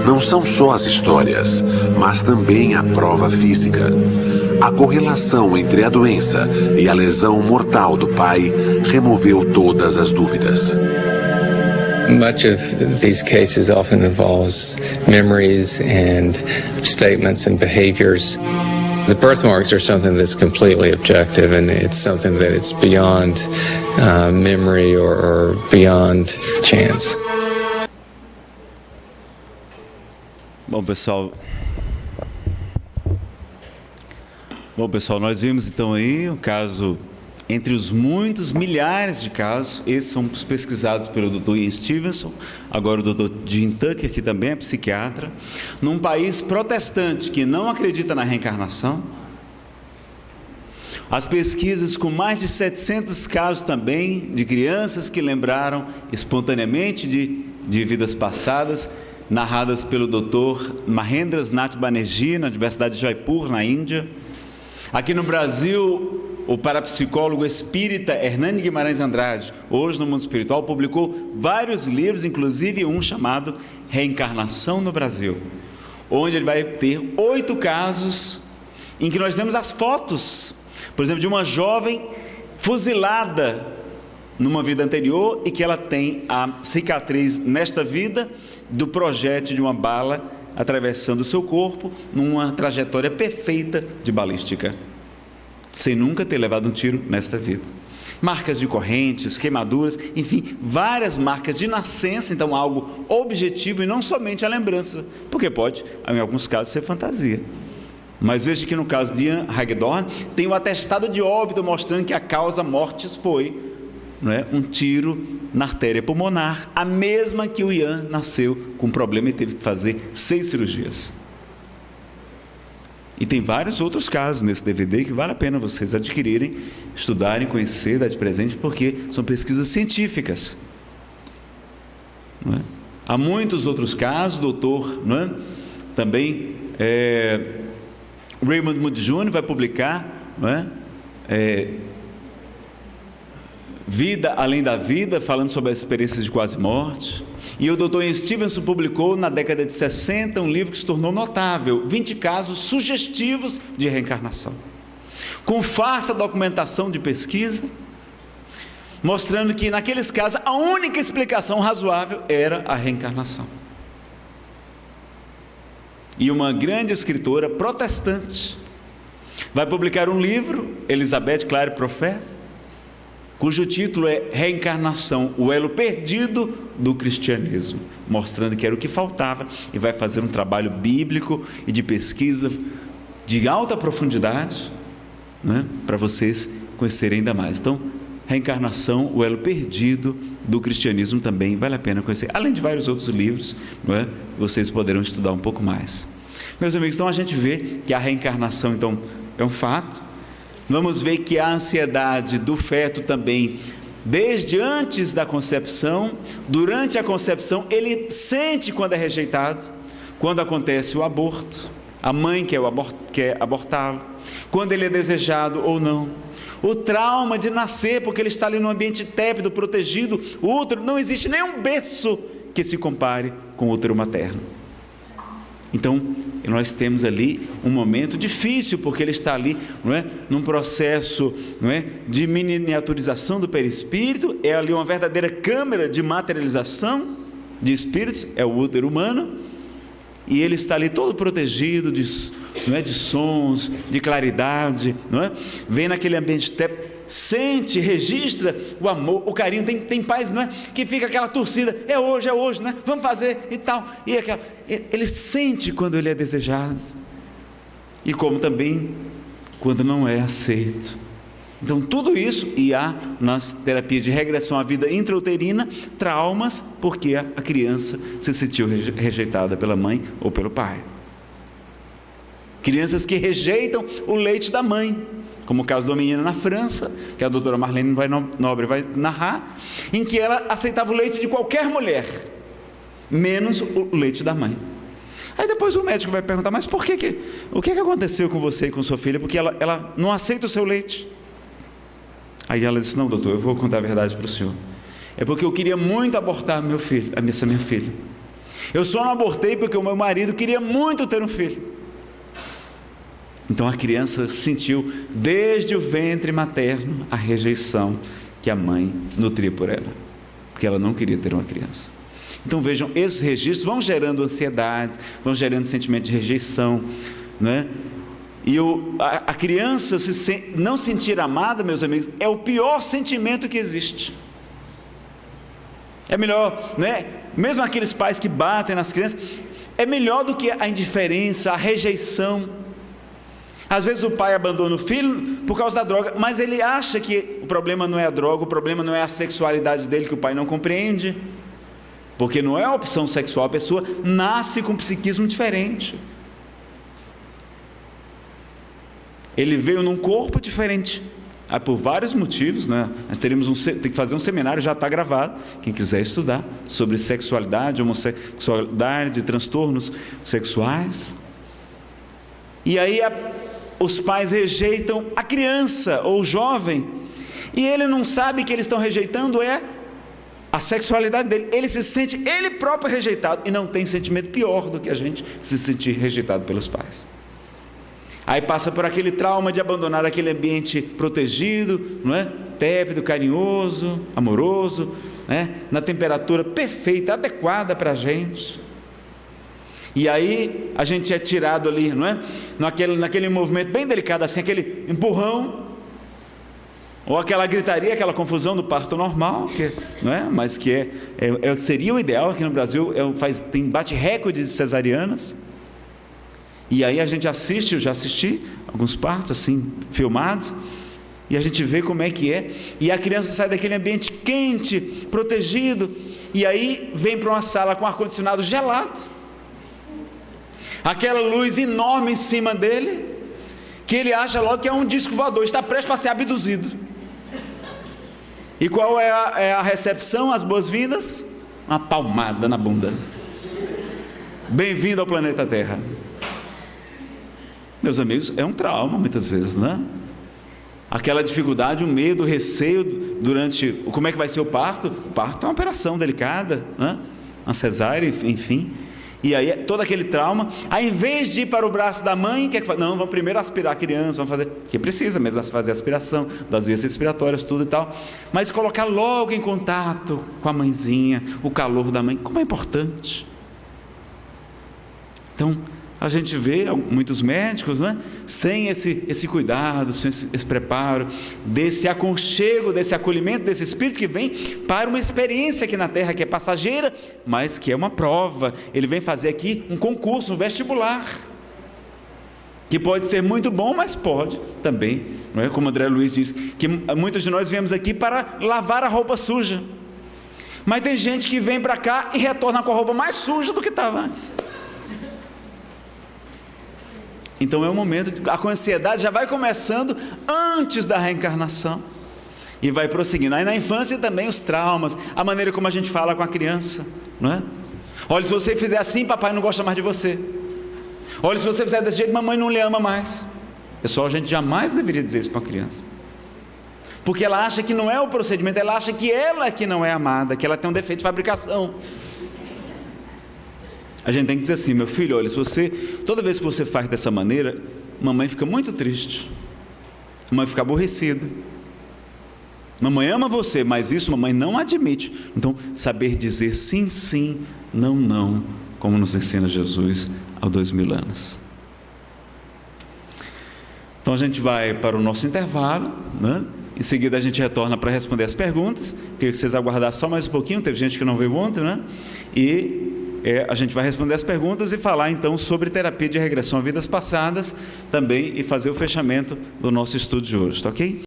Não são só as histórias, mas também a prova física. A correlação entre a doença e a lesão mortal do pai removeu todas as dúvidas. Much of these cases often involves memories and statements and behaviors. The birthmarks are something that's completely objective, and it's something that is beyond memory or beyond chance. Bom, pessoal, nós vimos então aí um caso entre os muitos milhares de casos. Esses são os pesquisados pelo Dr. Ian Stevenson, agora o Dr. Jim Tucker, que também é psiquiatra, num país protestante que não acredita na reencarnação. As pesquisas com mais de 700 casos também de crianças que lembraram espontaneamente de vidas passadas, narradas pelo Dr. Mahendra Nath Banerjee, na Universidade de Jaipur, na Índia. Aqui no Brasil, o parapsicólogo espírita Hernani Guimarães Andrade, hoje no Mundo Espiritual, publicou vários livros, inclusive um chamado Reencarnação no Brasil, onde ele vai ter 8 casos em que nós temos as fotos, por exemplo, de uma jovem fuzilada numa vida anterior e que ela tem a cicatriz nesta vida do projétil de uma bala atravessando o seu corpo numa trajetória perfeita de balística, sem nunca ter levado um tiro nesta vida. Marcas de correntes, queimaduras, enfim, várias marcas de nascença, então algo objetivo e não somente a lembrança, porque pode, em alguns casos, ser fantasia. Mas veja que no caso de Ian Hagedorn, tem o atestado de óbito mostrando que a causa mortis foi, não é, um tiro na artéria pulmonar, a mesma que o Ian nasceu com problema e teve que fazer 6 cirurgias. E tem vários outros casos nesse DVD que vale a pena vocês adquirirem, estudarem, conhecer, dar de presente, porque são pesquisas científicas. Não é? Há muitos outros casos, doutor, não é? Também Raymond Moody Jr. vai publicar, não é? Vida Além da Vida, falando sobre as experiências de quase morte. E o Dr. Ian Stevenson publicou na década de 60 um livro que se tornou notável, 20 casos sugestivos de reencarnação, com farta documentação de pesquisa, mostrando que naqueles casos a única explicação razoável era a reencarnação. E uma grande escritora protestante vai publicar um livro, Elizabeth Clare Prophet, cujo título é Reencarnação, o elo perdido do cristianismo, mostrando que era o que faltava, e vai fazer um trabalho bíblico e de pesquisa de alta profundidade, né, para vocês conhecerem ainda mais. Então, Reencarnação, o elo perdido do cristianismo, também vale a pena conhecer, além de vários outros livros, não é, vocês poderão estudar um pouco mais. Meus amigos, então a gente vê que a reencarnação então é um fato. Vamos ver que a ansiedade do feto também, desde antes da concepção, durante a concepção, ele sente quando é rejeitado, quando acontece o aborto, a mãe quer abortá-lo, quando ele é desejado ou não, o trauma de nascer, porque ele está ali num ambiente tépido, protegido, o útero, não existe nenhum berço que se compare com o útero materno. Então, nós temos ali um momento difícil, porque ele está ali, não é, num processo, não é, de miniaturização do perispírito, é ali uma verdadeira câmara de materialização de espíritos, é o útero humano, e ele está ali todo protegido não é, de sons, de claridade, não é? Vem naquele ambiente tépito, sente, registra o amor, o carinho. Tem pais, não é, que fica aquela torcida, é hoje, né? Vamos fazer e tal. E ele sente quando ele é desejado, e como também quando não é aceito. Então tudo isso, e há nas terapias de regressão à vida intrauterina traumas, porque a criança se sentiu rejeitada pela mãe ou pelo pai. Crianças que rejeitam o leite da mãe, como o caso de uma menina na França, que a doutora Marlene Nobre vai narrar, em que ela aceitava o leite de qualquer mulher, menos o leite da mãe. Aí depois o médico vai perguntar, mas o que aconteceu com você e com sua filha? Porque ela não aceita o seu leite. Aí ela disse, não, doutor, eu vou contar a verdade para o senhor. É porque eu queria muito abortar essa minha filha. Eu só não abortei porque o meu marido queria muito ter um filho. Então a criança sentiu desde o ventre materno a rejeição que a mãe nutria por ela, porque ela não queria ter uma criança. Então vejam, esses registros vão gerando ansiedades, vão gerando sentimento de rejeição, não é? E a criança não sentir amada, meus amigos, é o pior sentimento que existe. É melhor, né? Mesmo aqueles pais que batem nas crianças, é melhor do que a indiferença, a rejeição. Às vezes o pai abandona o filho por causa da droga, mas ele acha que o problema não é a droga, o problema não é a sexualidade dele, que o pai não compreende, porque não é a opção sexual, a pessoa nasce com um psiquismo diferente. Ele veio num corpo diferente, por vários motivos, né? Nós tem que fazer um seminário, já está gravado, quem quiser estudar, sobre sexualidade, homossexualidade, transtornos sexuais. E aí os pais rejeitam a criança ou o jovem, e ele não sabe que eles estão rejeitando a sexualidade dele. Ele se sente ele próprio rejeitado, e não tem sentimento pior do que a gente se sentir rejeitado pelos pais. Aí passa por aquele trauma de abandonar aquele ambiente protegido, não é? Tépido, carinhoso, amoroso, né? Na temperatura perfeita, adequada para a gente. E aí a gente é tirado ali, não é? Naquele movimento bem delicado assim, aquele empurrão, ou aquela gritaria, aquela confusão do parto normal, não é? Mas que seria o ideal aqui no Brasil. Bate recorde de cesarianas. E aí a gente assiste, eu já assisti alguns partos assim, filmados, e a gente vê como é que é, e a criança sai daquele ambiente quente, protegido, e aí vem para uma sala com ar-condicionado gelado, aquela luz enorme em cima dele, que ele acha logo que é um disco voador, está prestes para ser abduzido. E qual é a recepção, as boas-vindas? Uma palmada na bunda. Bem-vindo ao planeta Terra. Meus amigos, é um trauma muitas vezes, né? Aquela dificuldade, o medo, o receio durante... Como é que vai ser o parto? O parto é uma operação delicada, né? Uma cesárea, enfim. E aí, todo aquele trauma. Aí, em vez de ir para o braço da mãe, o que é que faz? Não, vamos primeiro aspirar a criança, vamos fazer... Que precisa mesmo fazer a aspiração das vias respiratórias, tudo e tal. Mas colocar logo em contato com a mãezinha, o calor da mãe, como é importante. Então... a gente vê muitos médicos, né, sem esse cuidado, sem esse preparo, desse aconchego, desse acolhimento, desse espírito que vem para uma experiência aqui na Terra, que é passageira, mas que é uma prova. Ele vem fazer aqui um concurso, um vestibular, que pode ser muito bom, mas pode também, não é? Como André Luiz diz, que muitos de nós viemos aqui para lavar a roupa suja, mas tem gente que vem para cá e retorna com a roupa mais suja do que estava antes. Então é um momento, a ansiedade já vai começando antes da reencarnação e vai prosseguindo. Aí na infância também os traumas, a maneira como a gente fala com a criança, não é? Olha, se você fizer assim, papai não gosta mais de você. Olha, se você fizer desse jeito, mamãe não lhe ama mais. Pessoal, a gente jamais deveria dizer isso para uma criança, porque ela acha que não é o procedimento, ela acha que ela que não é amada, que ela tem um defeito de fabricação. A gente tem que dizer assim: meu filho, olha, toda vez que você faz dessa maneira, mamãe fica muito triste, mamãe fica aborrecida, Mamãe ama você, mas isso mamãe não admite. Então, saber dizer sim, sim, não, não, como nos ensina Jesus há 2000 anos. Então a gente vai para o nosso intervalo, né? Em seguida a gente retorna para responder as perguntas. Queria que vocês aguardassem só mais um pouquinho, teve gente que não veio ontem, né? E a gente vai responder as perguntas e falar então sobre terapia de regressão a vidas passadas também, e fazer o fechamento do nosso estudo de hoje, tá ok?